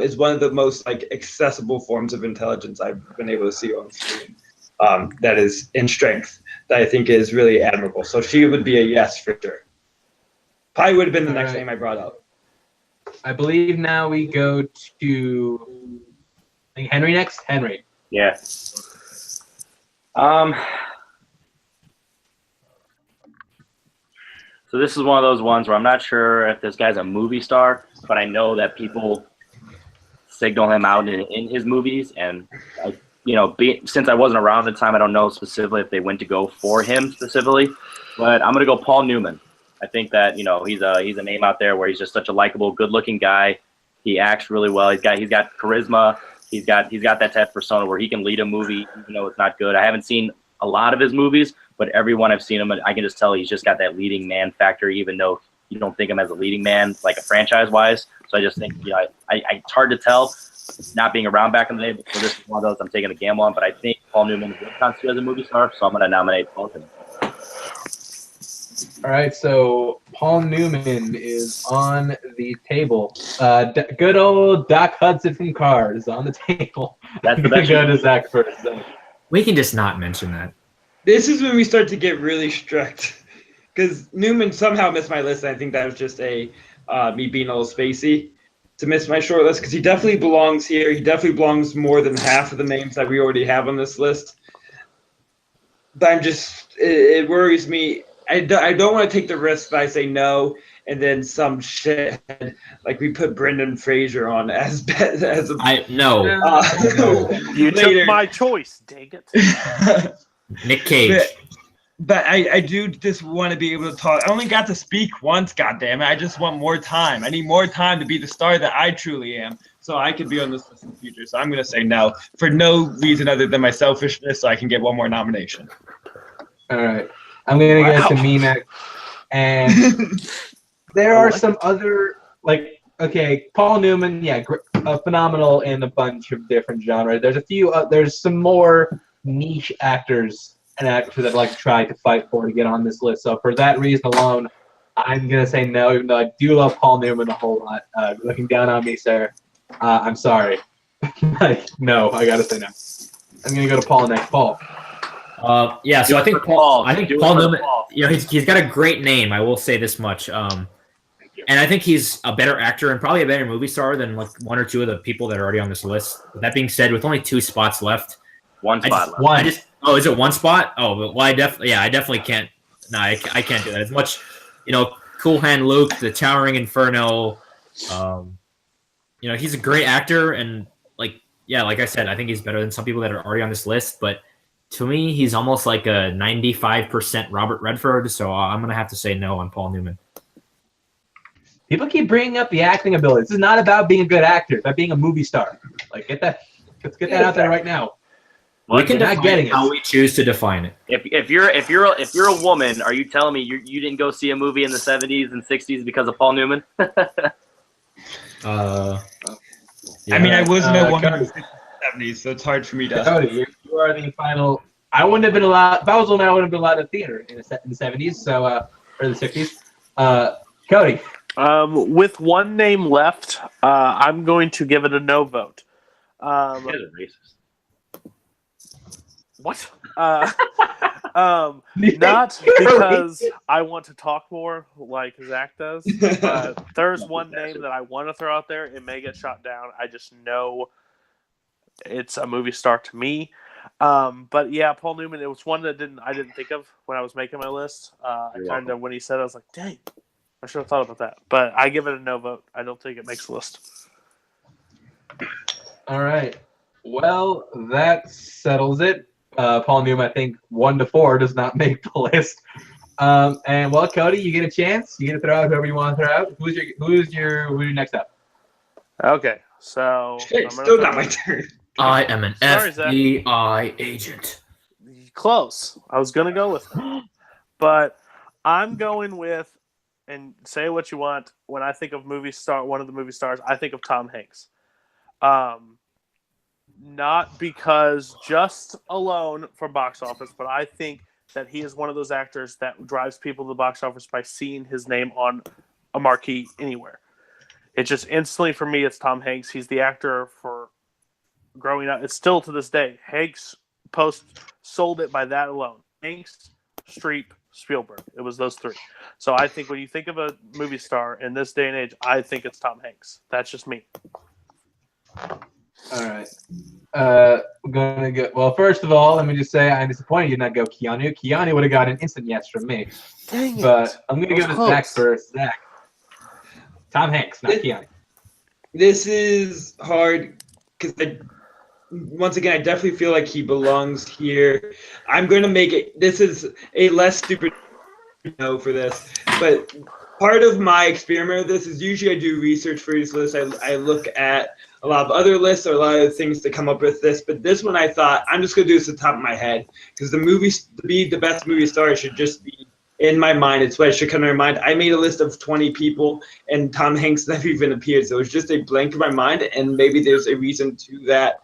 is one of the most accessible forms of intelligence I've been able to see on screen. That is in strength that I think is really admirable. So she would be a yes for sure. Probably would have been the next name I brought up. I believe now we go to Henry next. Henry. Yeah. So this is one of those ones where I'm not sure if this guy's a movie star, but I know that people signal him out in his movies, and since I wasn't around at the time, I don't know specifically if they went to go for him specifically, but I'm gonna go Paul Newman. I think that he's a name out there where he's just such a likable, good-looking guy. He acts really well. He's got charisma. He's got that type of persona where he can lead a movie even though it's not good. I haven't seen a lot of his movies, but every one I've seen him, I can just tell he's just got that leading man factor, even though you don't think him as a leading man, like a franchise-wise. So I just think, it's hard to tell, not being around back in the day, but for this is one of those I'm taking a gamble on. But I think Paul Newman would constitute as a movie star, so I'm going to nominate Paul Newman. All right, so Paul Newman is on the table. Good old Doc Hudson from Cars is on the table. That's the I'm gonna best. go to Zach first. Zach. We can just not mention that. This is when we start to get really strict, because Newman somehow missed my list. And I think that was just me being a little spacey to miss my short list, because he definitely belongs here. He definitely belongs more than half of the names that we already have on this list. But it worries me. I don't want to take the risk that I say no, and then some shit like we put Brendan Fraser on as No. You Later. took my choice, dang it. Nick Cage. But I do just want to be able to talk. I only got to speak once, goddammit. I just want more time. I need more time to be the star that I truly am, so I could be on this list in the future. So I'm going to say no for no reason other than my selfishness, so I can get one more nomination. All right, I'm gonna go to me next, and there are some other Paul Newman, phenomenal in a bunch of different genres. There's a few. There's some more niche actors and actresses that I'd like to try to fight for to get on this list. So for that reason alone, I'm gonna say no, even though I do love Paul Newman a whole lot. Looking down on me, sir. I'm sorry. No, I gotta say no. I'm gonna go to Paul next. Paul. So I think Paul Newman. Paul. He's got a great name. I will say this much. And I think he's a better actor and probably a better movie star than one or two of the people that are already on this list. With that being said, with only 2 spots left, One spot left. Is it 1 spot? Oh, well, I definitely can't. No, I can't do that. As much, Cool Hand Luke, The Towering Inferno. He's a great actor, and like I said, I think he's better than some people that are already on this list. But to me, he's almost like a 95% Robert Redford. So I'm gonna have to say no on Paul Newman. People keep bringing up the acting ability. This is not about being a good actor. It's about being a movie star. Let's get that out there right now. We can not getting define how we choose to define it. If you're a woman, are you telling me you didn't go see a movie in the 70s and 60s because of Paul Newman? I mean, I wasn't a woman in the 70s, so it's hard for me to. Cody, you are the final. I wouldn't have been allowed. If I was I wouldn't have been allowed in theater in the 70s, so or the 60s. Cody. With one name left, I'm going to give it a no vote. You guys are racist. What? Not because I want to talk more like Zach does. But there's one name that I want to throw out there. It may get shot down. I just know it's a movie star to me. But yeah, Paul Newman. It was one that I didn't think of when I was making my list. When he said it, I was like, dang, I should have thought about that. But I give it a no vote. I don't think it makes the list. All right. Well, that settles it. Paul Newman, I think 1 to 4 does not make the list. And well, Cody, you get a chance. You get to throw out whoever you want to throw out. Who's your next up? Okay, so Shit, still not my turn. I am an Sorry, Zach. FBI agent. Close. I was gonna go with it, but I'm going with, and say what you want. When I think of one of the movie stars, I think of Tom Hanks. Not because just alone for box office, but I think that he is one of those actors that drives people to the box office by seeing his name on a marquee anywhere. It just instantly, for me, it's Tom Hanks. He's the actor for growing up. It's still to this day. Hanks sold it by that alone. Hanks, Streep, Spielberg. It was those three. So I think when you think of a movie star in this day and age, I think it's Tom Hanks. That's just me. All right. I'm gonna go. Well, first of all, let me just say I'm disappointed you did not go Keanu. Keanu would have got an instant yes from me. Dang it. But I'm gonna go to close. Zach first. Zach. Tom Hanks, not Keanu. This is hard because once again, I definitely feel like he belongs here. I'm going to make it. This is a less stupid no for this, but part of my experiment with this is usually I do research for these lists. I look at a lot of other lists or a lot of things to come up with this, but this one I thought I'm just going to do this at the top of my head because to be the best movie star should just be in my mind. It's what I should come to my mind. I made a list of 20 people and Tom Hanks never even appeared, so it's just a blank in my mind, and maybe there's a reason to that.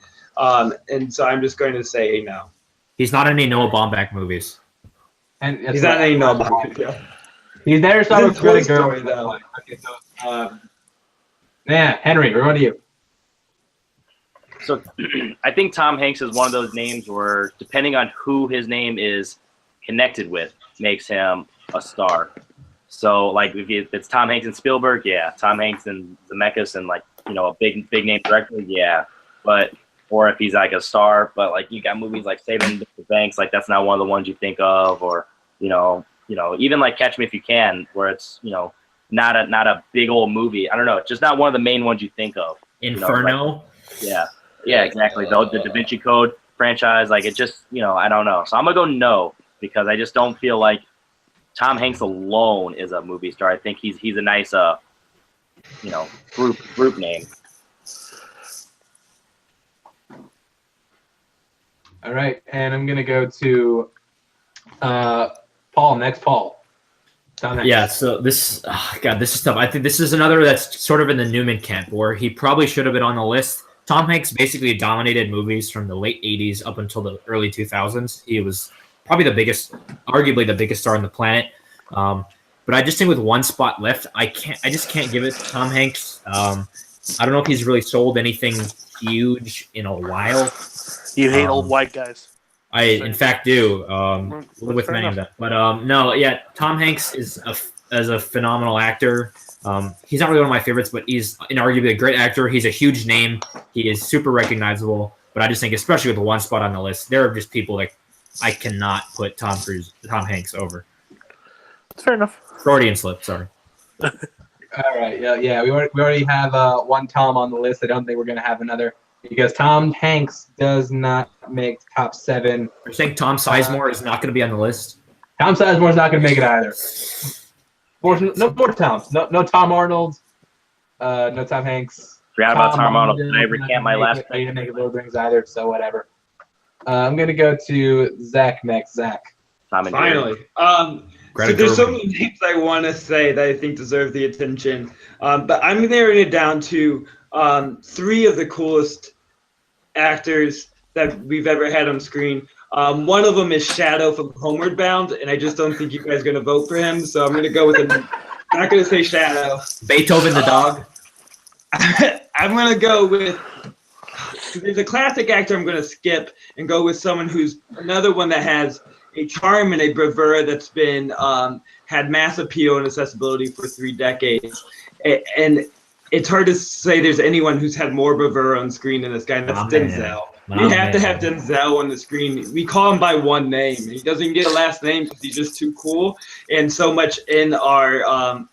And so I'm just going to say no. He's not in any Noah Baumbach movies. And He's not any no about it. He's there. So It's a Toy Story, though. though. Okay, so Henry, we're on to you. So I think Tom Hanks is one of those names where, depending on who his name is connected with, makes him a star. So, like, if it's Tom Hanks and Spielberg, yeah. Tom Hanks and Zemeckis and, like, a big name director, yeah. But, or if he's like a star, but like you got movies like Saving Mr. Banks, like that's not one of the ones you think of, or even like Catch Me If You Can, where it's not a big old movie. I don't know, it's just not one of the main ones you think of. Inferno. Yeah, exactly. The Da Vinci Code franchise, like it just, I don't know. So I'm gonna go no, because I just don't feel like Tom Hanks alone is a movie star. I think he's a nice group name. All right, and I'm gonna go to Paul. Next, Paul. Yeah, so this is tough. I think this is another that's sort of in the Newman camp, where he probably should have been on the list. Tom Hanks basically dominated movies from the late 80s up until the early 2000s. He was probably arguably the biggest star on the planet. But I just think with one spot left, I just can't give it to Tom Hanks. I don't know if he's really sold anything huge in a while. You hate old white guys. I, in fact, do with fair many enough. of them. But no, yeah, Tom Hanks is a phenomenal actor. He's not really one of my favorites, but he's inarguably a great actor. He's a huge name. He is super recognizable. But I just think, especially with the one spot on the list, there are just people that I cannot put Tom Hanks over. Fair enough. Freudian slip, sorry. All right, yeah. We already have one Tom on the list. I don't think we're gonna have another because Tom Hanks does not make top 7. You're saying Tom Sizemore is not going to be on the list? Tom Sizemore's not gonna make it either. No more Toms. No Tom Arnold. No Tom Hanks. Forgot about Tom Arnold. Did I recant my last I didn't make it Lord of the Rings either, so whatever. I'm gonna go to Zach next. Zach. Tom and Jerry. Finally. Greta So there's so Gerwig. many names I want to say that I think deserve the attention, but I'm narrowing it down to 3 of the coolest actors that we've ever had on screen. One of them is Shadow from Homeward Bound, and I just don't think you guys are going to vote for him, so I'm going to go with I'm not going to say Shadow. Beethoven the dog. I'm going to go with there's a classic actor I'm going to skip and go with someone who's another one that has a charm and a bravura that's been had mass appeal and accessibility for 3 decades. And it's hard to say there's anyone who's had more bravura on screen than this guy. And that's Denzel. We have to have Denzel on the screen. We call him by one name. He doesn't even get a last name because he's just too cool and so much in our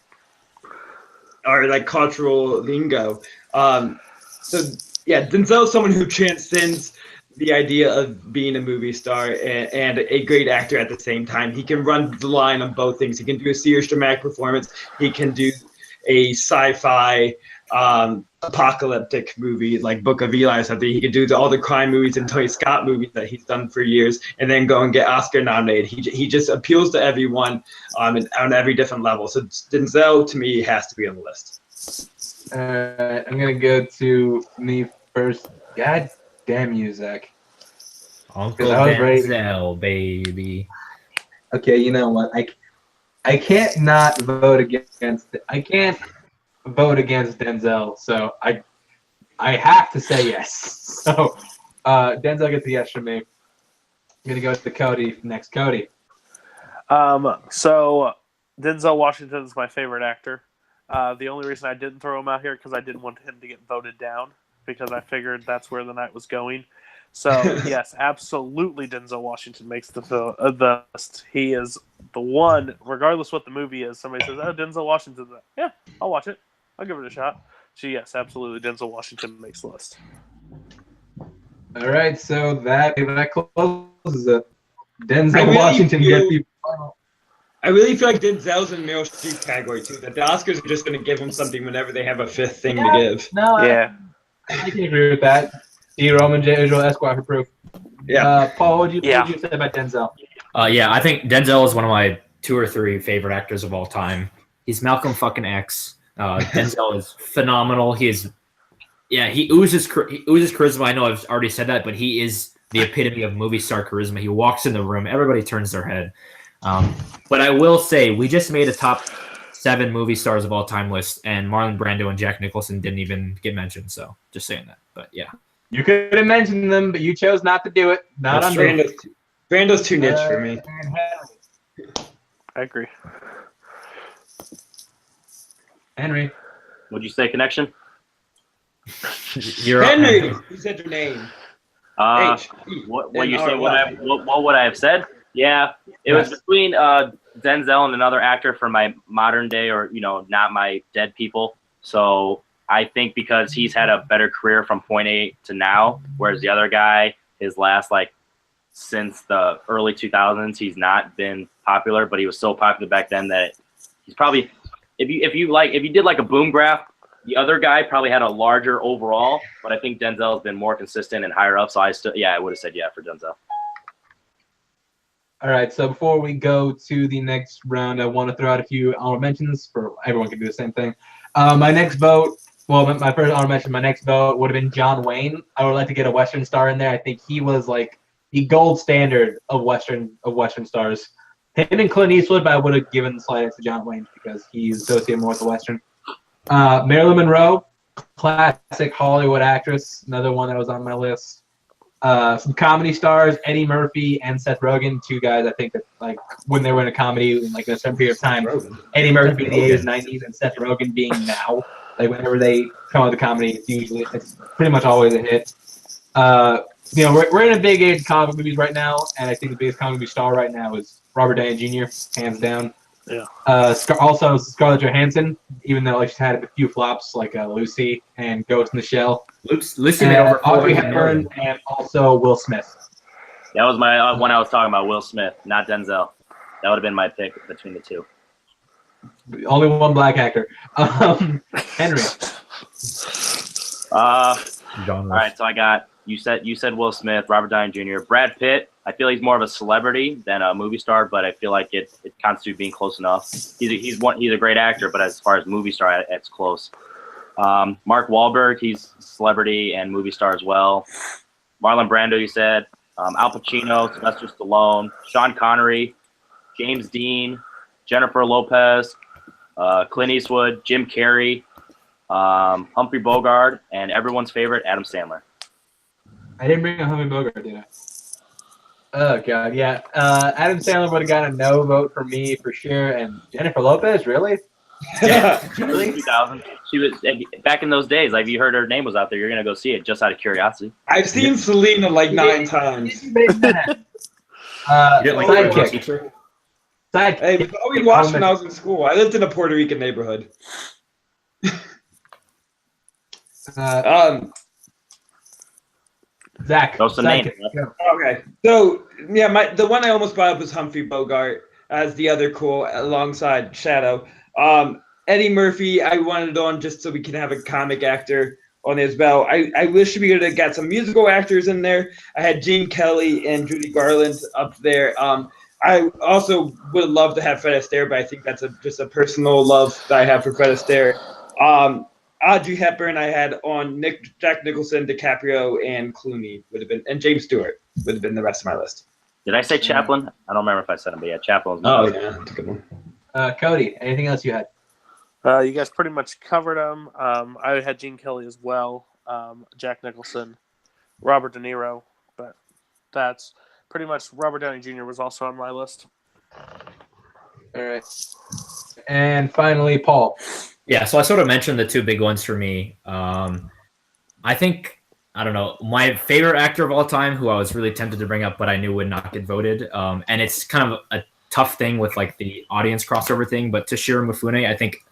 like cultural lingo. So yeah, Denzel is someone who transcends the idea of being a movie star and a great actor at the same time. He can run the line on both things. He can do a serious dramatic performance. He can do a sci-fi apocalyptic movie like Book of Eli or something. He could do all the crime movies and Tony Scott movies that he's done for years and then go and get Oscar nominated. He just appeals to everyone on every different level. So Denzel, to me, has to be on the list. I'm going to go to me first. God damn you, Zach. Uncle I was ready. Denzel, baby. Okay, you know what? I can't not vote against. I can't vote against Denzel, so I have to say yes. So Denzel gets the yes from me. I'm gonna go to Cody next. Cody. So Denzel Washington is my favorite actor. The only reason I didn't throw him out here because I didn't want him to get voted down because I figured that's where the night was going. So yes, absolutely, Denzel Washington makes the list. He is the one, regardless what the movie is. Somebody says, "Oh, Denzel Washington." Yeah, I'll watch it. I'll give it a shot. So yes, absolutely, Denzel Washington makes the list. All right, so that closes it. Denzel Washington gets the final. I really feel like Denzel's in Meryl Streep category too. That the Oscars are just going to give him something whenever they have a fifth thing to give. No, Yeah. I can agree with that. D. Roman J. Israel Esquire for proof. Yeah. Paul, what would you say about Denzel? Yeah, I think Denzel is one of my 2 or 3 favorite actors of all time. He's Malcolm fucking X. Denzel is phenomenal. He oozes charisma. I know I've already said that, but he is the epitome of movie star charisma. He walks in the room, everybody turns their head. But I will say, we just made a top 7 movie stars of all time list, and Marlon Brando and Jack Nicholson didn't even get mentioned. So just saying that. But yeah, You could have mentioned them, but you chose not to do it. Not on Brando's too niche for me. I agree. Henry. Would you say Connection? you're Henry, who said your name? H. What you say? What would I have said? Yeah, it was between Denzel and another actor from my modern day, or not my dead people. So I think because he's had a better career from point A to now, whereas the other guy, his last since the early 2000s, he's not been popular, but he was so popular back then that he's probably if you did like a boom graph, the other guy probably had a larger overall, but I think Denzel has been more consistent and higher up. So I would have said yeah for Denzel. All right, so before we go to the next round, I want to throw out a few honorable mentions for everyone can do the same thing. My next vote, my first honorable mention, my next vote would have been John Wayne. I would like to get a Western star in there. I think he was like the gold standard of Western stars. Him and Clint Eastwood, but I would have given the slightest to John Wayne because he's associated more with the Western. Marilyn Monroe, classic Hollywood actress, another one that was on my list. Some comedy stars, Eddie Murphy and Seth Rogen, 2 guys I think that when they were in a comedy in a certain period of time, Eddie Murphy in the 80s, 90s, and Seth Rogen being now, whenever they come out with a comedy, it's pretty much always a hit. We're in a big age of comic movies right now, and I think the biggest comic movie star right now is Robert Downey Jr., hands down. Yeah. Also Scarlett Johansson, even though she's had a few flops like Lucy and Ghost in the Shell. Lucy made over Audrey Hepburn and also Will Smith. That was my one I was talking about, Will Smith, not Denzel. That would have been my pick between the 2. Only one black actor. Henry. All right, so I got you said Will Smith, Robert Downey Jr., Brad Pitt. I feel he's more of a celebrity than a movie star, but I feel like it constitutes being close enough. He's a great actor, but as far as movie star, it's close. Mark Wahlberg, he's celebrity and movie star as well. Marlon Brando, you said. Al Pacino, Sylvester Stallone, Sean Connery, James Dean, Jennifer Lopez, Clint Eastwood, Jim Carrey, Humphrey Bogart, and everyone's favorite, Adam Sandler. I didn't bring a Humphrey Bogart, did I? Oh god, yeah. Adam Sandler would have got a no vote for me for sure, and Jennifer Lopez, really? Really? 2000. She was back in those days. Like, if you heard her name was out there, you're gonna go see it just out of curiosity. I've seen Selena like 9 times. You didn't like Sidekick. teacher? Sidekick. Hey, but we watched when I was in school. I lived in a Puerto Rican neighborhood. Zach. Those are names. Sidekick. Go. Okay, so yeah, the one I almost brought up was Humphrey Bogart as the other cool alongside Shadow. Eddie Murphy, I wanted on just so we can have a comic actor on as well. I wish we could have got some musical actors in there. I had Gene Kelly and Judy Garland up there. I also would love to have Fred Astaire, but I think that's just a personal love that I have for Fred Astaire. Audrey Hepburn, I had on Jack Nicholson, DiCaprio, and Clooney would have been, and James Stewart would have been the rest of my list. Did I say Chaplin? I don't remember if I said him, but yeah, Chaplin. Oh yeah, that's a good one. Cody, anything else you had? You guys pretty much covered them. I had Gene Kelly as well, Jack Nicholson, Robert De Niro, but that's pretty much Robert Downey Jr. was also on my list. All right. And finally, Paul. Yeah, so I sort of mentioned the two big ones for me. I think, I don't know, my favorite actor of all time, who I was really tempted to bring up, but I knew would not get voted. And it's kind of a tough thing with like the audience crossover thing, but Toshiro Mifune, I think,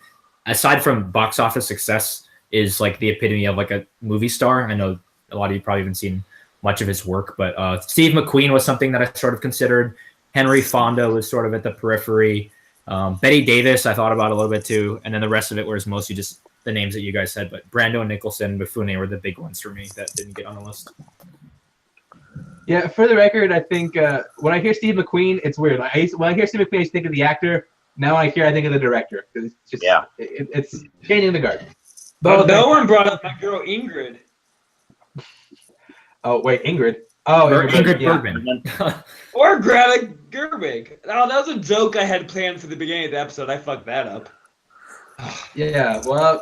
aside from box office success, is like the epitome of like a movie star. I know a lot of you probably haven't seen much of his work, but Steve McQueen was something that I sort of considered. Henry Fonda was sort of at the periphery. Betty Davis, I thought about a little bit too, and then the rest of it was mostly just the names that you guys said. But Brando, Nicholson, Mifune were the big ones for me that didn't get on the list. Yeah, for the record, I think when I hear Steve McQueen, it's weird. When I hear Steve McQueen, I think of the actor. Now I think of the director. It's just it's changing the guard. But no one brought up my girl Ingrid. Oh wait, Ingrid. Oh, Ingrid yeah. Bergman. Or Greta Gerwig. Oh, that was a joke I had planned for the beginning of the episode. I fucked that up. Yeah, well,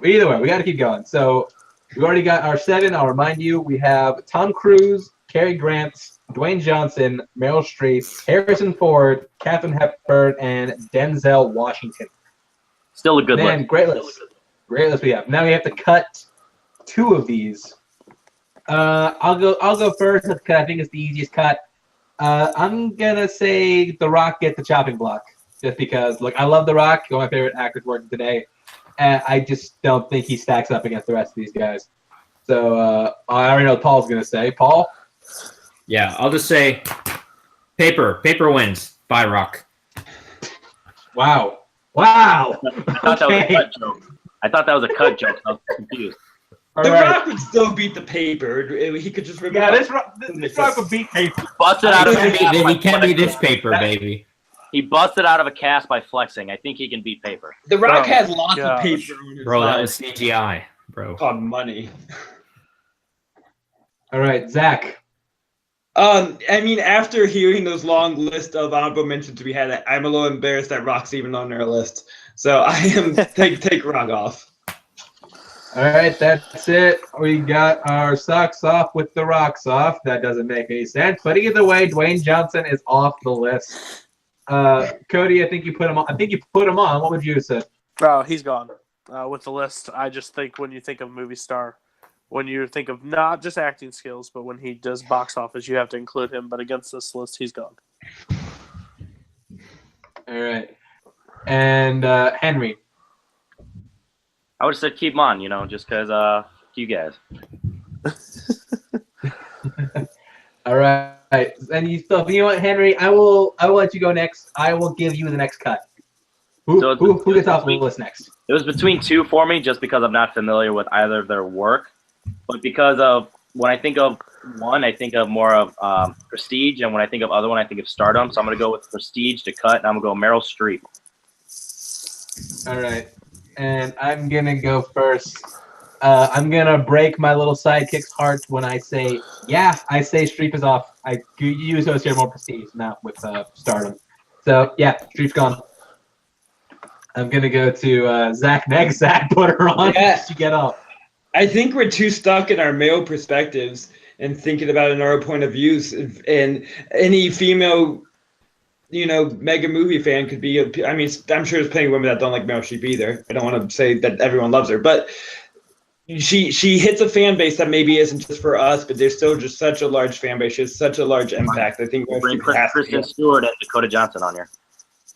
either way, we got to keep going. So we already got our 7. I'll remind you, we have Tom Cruise, Cary Grant, Dwayne Johnson, Meryl Streep, Harrison Ford, Katharine Hepburn, and Denzel Washington. Still a good Man, list. great list. Great list we have. Now we have to cut 2 of these. I'll go first because I think it's the easiest cut. I'm gonna say The Rock get the chopping block, just because. Look, I love The Rock, one of my favorite actors working today, and I just don't think he stacks up against the rest of these guys. So I already know what Paul's gonna say. Paul? Yeah, I'll just say paper wins by Rock. Wow. I thought that was a cut joke. I was confused. All The right. Rock would still beat the paper. He could just rip it Yeah, out. this Rock would beat paper. Busted out of a cast. He can't be this paper, baby. He busted out of a cast by flexing. I think he can beat paper. The Rock Oh, has lots of gosh. paper on his Bro, that side. was CGI, bro. Called money. All right, Zach. I mean, after hearing those long list of honorable mentions we had, I'm a little embarrassed that Rock's even on our list. So I am take Rock off. All right, that's it. We got our socks off with the rocks off. That doesn't make any sense. But either way, Dwayne Johnson is off the list. Cody, I think you put him on. What would you have said? Oh, he's gone. With the list, I just think when you think of movie star, when you think of not just acting skills, but when he does box office, you have to include him. But against this list, he's gone. All right. And Henry. I would have said keep him on, just because you guys. All right. And you know what, Henry? I will let you go next. I will give you the next cut. Who gets off the list next? It was between 2 for me, just because I'm not familiar with either of their work, but because of when I think of one, I think of more of Prestige, and when I think of other one, I think of Stardom. So I'm gonna go with Prestige to cut, and I'm gonna go Meryl Streep. All right. And I'm going to go first. I'm gonna break my little sidekick's heart when I say, yeah, I say Streep is off. You associate more prestige, not with Stardom. So yeah, Streep's gone. I'm gonna go to Zach next. Zach, put her on. Yeah. She get off. I think we're too stuck in our male perspectives and thinking about it in our point of views. And any female, mega movie fan could be. I mean, I'm sure there's plenty of women that don't like Meryl Streep either. I don't want to say that everyone loves her, but she hits a fan base that maybe isn't just for us, but there's still just such a large fan base. She has such a large impact. I think We'll bring Kristen Stewart and Dakota Johnson on here.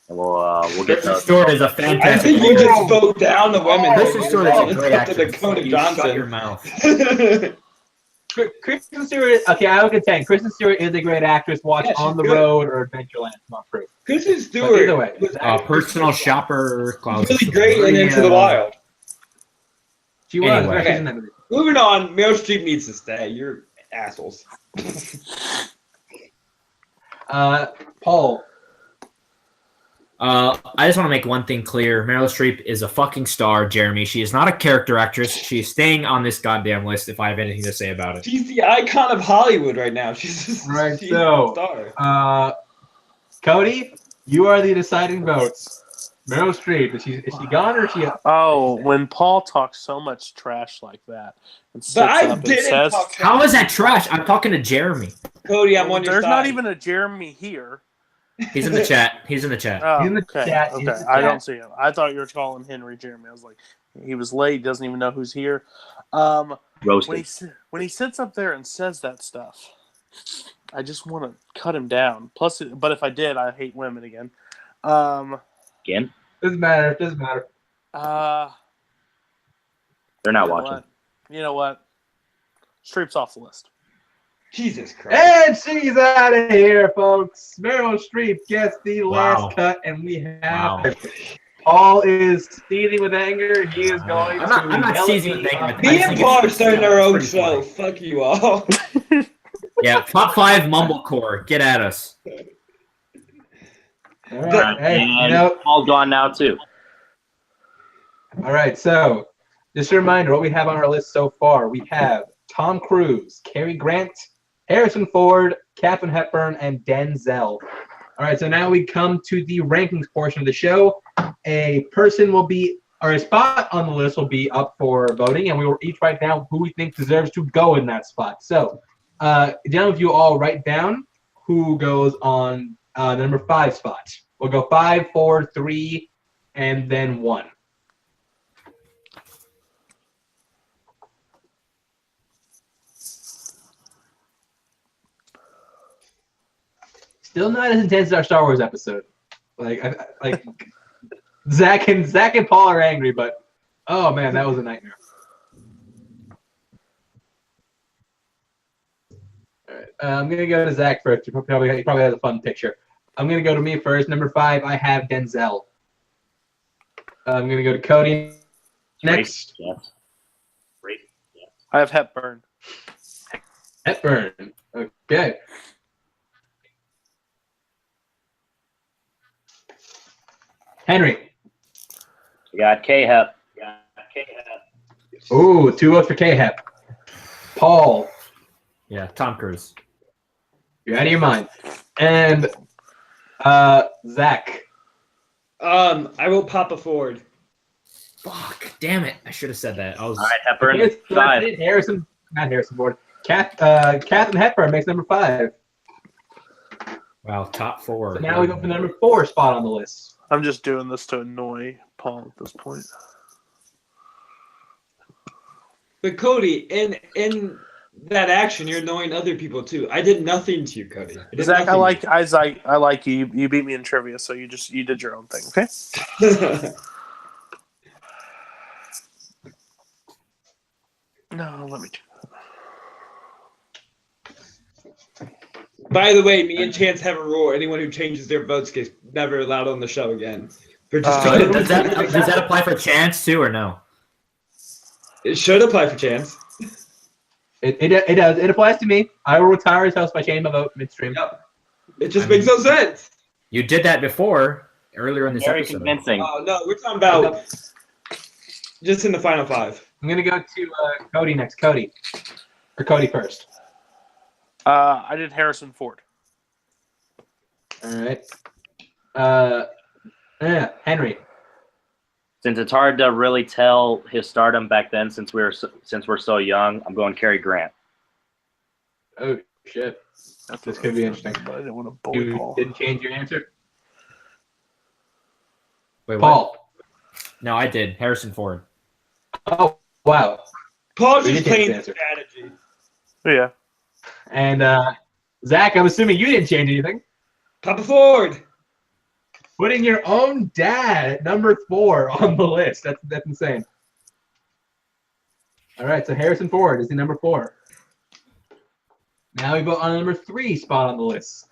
And we'll get Kristen Stewart is a I fantastic. think you just spoke down the women. Kristen Stewart is a great It's up to actress. Dakota You Johnson. Shut your mouth. Kristen Stewart. Okay, I will contend. Kristen Stewart is a great actress. Watch Yeah, she's On the good. Road or Adventureland. Not proof. Kristen But Stewart either way, was Personal shopper. Klaus really great in Into the Wild. she was. Anyway. She's in that movie. Moving on, Meryl Streep needs to stay. You're assholes. Paul. I just want to make one thing clear. Meryl Streep is a fucking star, Jeremy. She is not a character actress. She is staying on this goddamn list if I have anything to say about it. She's the icon of Hollywood right now. She's Right, she's so, a star. Cody, you are the deciding votes. Meryl Streep, is she gone or is she? Oh, when Paul talks so much trash like that and sits But I up and didn't says, talk How is that trash? I'm talking to Jeremy. Cody, I'm on your "There's side. not even a Jeremy here." He's in the chat. He's in the chat. Oh, He's in the okay, chat, he's okay. in the I chat. don't see him. I thought you were calling Henry Jeremy. I was like, he was late. Doesn't even know who's here. When roasted. he sits up there and says that stuff, I just want to cut him down. Plus, but if I did, I hate women again. Again, Doesn't matter. Doesn't matter. they're not you know watching. what? You know what? Streep's off the list. Jesus Christ. And she's out of here, folks. Meryl Streep gets the Wow. last cut, and we have Wow. Paul is seething with anger. He is going I'm not to seething with anger. Me and Paul are starting our own Pretty show. funny. Fuck you all. Yeah, top 5 Mumblecore. Get at us. All right. Hey, And Paul gone now too. all right. So, just a reminder, what we have on our list so far, we have Tom Cruise, Cary Grant, Harrison Ford, Katharine Hepburn, and Denzel. All right. So now we come to the rankings portion of the show. A person will be, or a spot on the list will be up for voting, and we will each write down who we think deserves to go in that spot. So, down with you all, write down who goes on the number 5 spot. We'll go 5, 4, 3, and then 1. Still not as intense as our Star Wars episode. Like Zach and Paul are angry, but oh man, that was a nightmare. All right, I'm gonna go to Zach first. He probably has a fun picture. I'm gonna go to me first. Number 5, I have Denzel. I'm gonna go to Cody next. Yes. Great. Yes. I have Hepburn. Hepburn. Okay. Henry. We got K-Hep. Ooh, 2 votes for K-Hep. Paul. Yeah, Tom Cruise. You're out of your mind. And Zach. I will Papa Ford. Fuck, damn it. I should have said that. I was. All right, Hepburn. Here's- 5. Not Harrison Ford. Katharine Hepburn makes number 5. Wow, top 4. So now we go for the number 4 spot on the list. I'm just doing this to annoy Paul at this point. But Cody, in that action, you're annoying other people too. I did nothing to you, Cody. I did Zach, I nothing. like you. You beat me in trivia, so you did your own thing. Okay. No, let me do that. By the way, me and Chance have a rule: anyone who changes their votes gets never allowed on the show again. For just So does that apply for Chance too, or no? It should apply for Chance. It does. It applies to me. I will retire his house by changing my vote midstream. Yep. It just makes no sense. You did that before, earlier in this Very episode. convincing. Oh no, we're talking about Just in the final 5. I'm gonna go to Cody next. Cody, or Cody first. I did Harrison Ford. All right. Henry. Since it's hard to really tell his stardom back then, since we're so young, I'm going Cary Grant. Oh shit. This could be interesting. But I didn't want to bully You Paul. didn't change your answer, Wait, what? Paul. No, I did. Harrison Ford. Oh wow. Paul's We just did change playing the answer. strategy. Yeah. And Zach, I'm assuming you didn't change anything. Papa Ford. Putting your own dad at number 4 on the list. That's insane. All right, so Harrison Ford is the number 4. Now we vote on the number 3 spot on the list.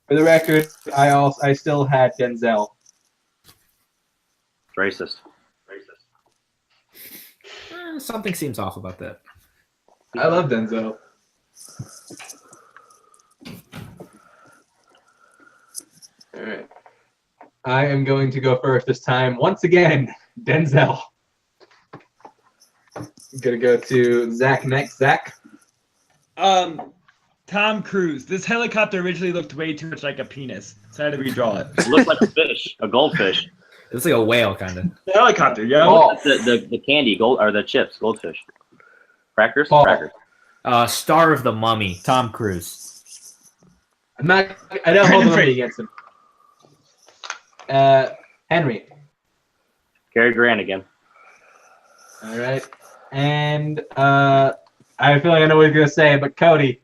For the record, I still had Denzel. Racist. Something seems off about that. I love Denzel. All right. I am going to go first this time. Once again, Denzel. I'm going to go to Zach next. Zach? Tom Cruise. This helicopter originally looked way too much like a penis, so I had to redraw it. It looks like a fish, a goldfish. It's like a whale, kind of. The helicopter, yo. Paul. The candy, gold or the chips, goldfish. Crackers? Paul. Crackers. Star of the Mummy, Tom Cruise. I don't hold Brendan the Fraser. against him. Henry. Cary Grant again. All right. And I feel like I know what he's going to say, but Cody.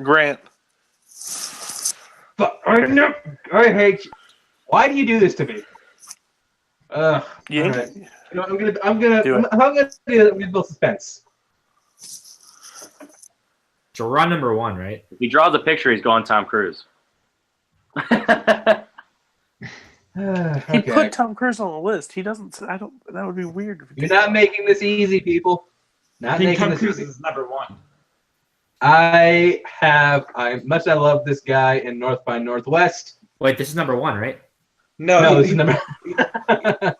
Grant. But I hate you. Why do you do this to me? Yeah. All right. You know, I'm gonna Do it. do it with build suspense. So we're on number 1, right? If he draws a picture, he's going Tom Cruise. He Okay. put Tom Cruise on the list. He doesn't. I don't. That would be weird. If he You're did not that. making this easy, people. I Not think making Tom this Cruise easy. is number 1. I much I love this guy in North by Northwest. Wait, this is number 1, right? No, No, this is number.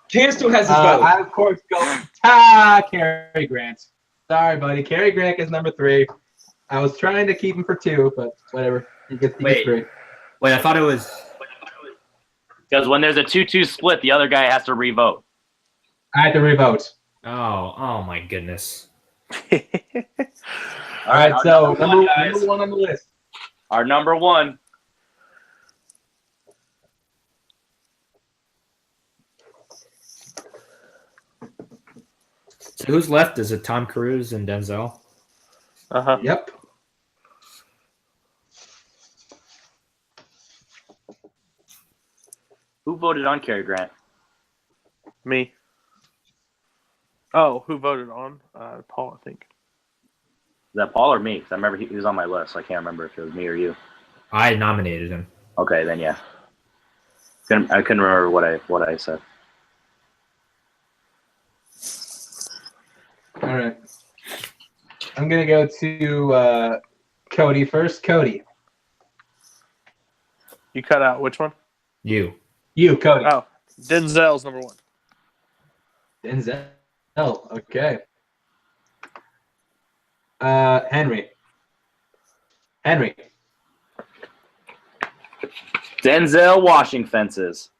Cam still has his vote. I of course go Cary Grant. Sorry, buddy. Cary Grant is number 3. I was trying to keep him for 2, but whatever. He gets Wait. 3. Wait, I thought it was. Because when there's a 2-2 split, the other guy has to revote. I had to revote. Oh my goodness. All right, our so number one, guys. number 1 on the list. Our number 1. So who's left? Is it Tom Cruise and Denzel? Uh-huh. Yep. Who voted on Cary Grant? Me. Oh, who voted on? Paul, I think. Is that Paul or me? Because I remember he was on my list. I can't remember if it was me or you. I nominated him. Okay, then yeah. I couldn't remember what I said. All right. I'm going to go to Cody first. Cody. You cut out which one? You. You, Cody. Oh, Denzel's number 1. Denzel. Okay. Henry. Henry. Denzel washing fences.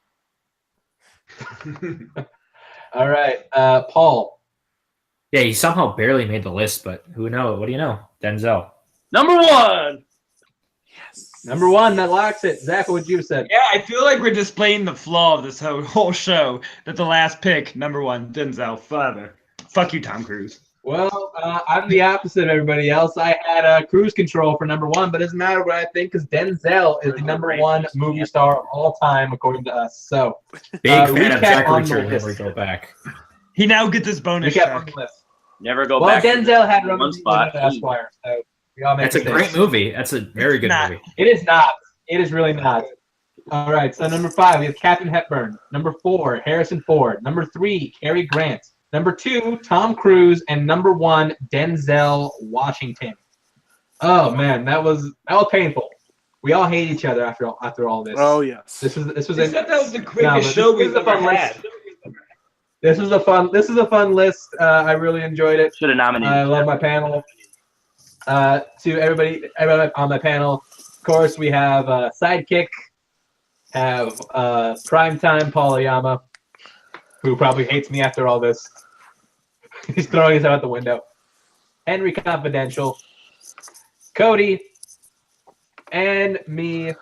All right. Paul. Yeah, he somehow barely made the list, but who knows? What do you know? Denzel. Number 1. Number 1, that locks it. Zach, what would you have said? Yeah, I feel like we're displaying the flaw of this whole show. That the last pick, number 1, Denzel, forever. Fuck you, Tom Cruise. Well, I'm the opposite of everybody else. I had Cruise Control for number 1, but it doesn't matter what I think because Denzel is the number 1 movie star of all time, according to us. So, Big fan of recap Jack on the Reacher. list. Never go back. He now gets this bonus recap on track. the list. Never go Well, back. to Denzel had the Roman one spot. Esquire, so we all make That's a mistakes. great movie. That's a very good Not. movie. It is not. It is really not. All right, so number 5, we have Captain Hepburn. Number 4, Harrison Ford. Number 3, Cary Grant. Number 2, Tom Cruise. And number 1, Denzel Washington. Oh, man, that was painful. We all hate each other after all this. Oh, yes. This was I thought that was the No, quickest but show this we've is a ever fun had. list. This is a fun list. I really enjoyed it. Should have nominated. I love my panel. To everybody on my panel, of course, we have Sidekick, have Primetime Paul Oyama, who probably hates me after all this. He's throwing his out the window. Henry Confidential, Cody, and me,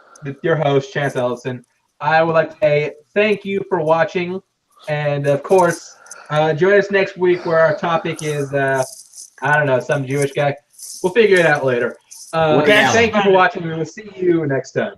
your host, Chance Ellison. I would like to say thank you for watching. And, of course, join us next week where our topic is, I don't know, some Jewish guy. We'll figure it out later. Thank you for watching. We will see you next time.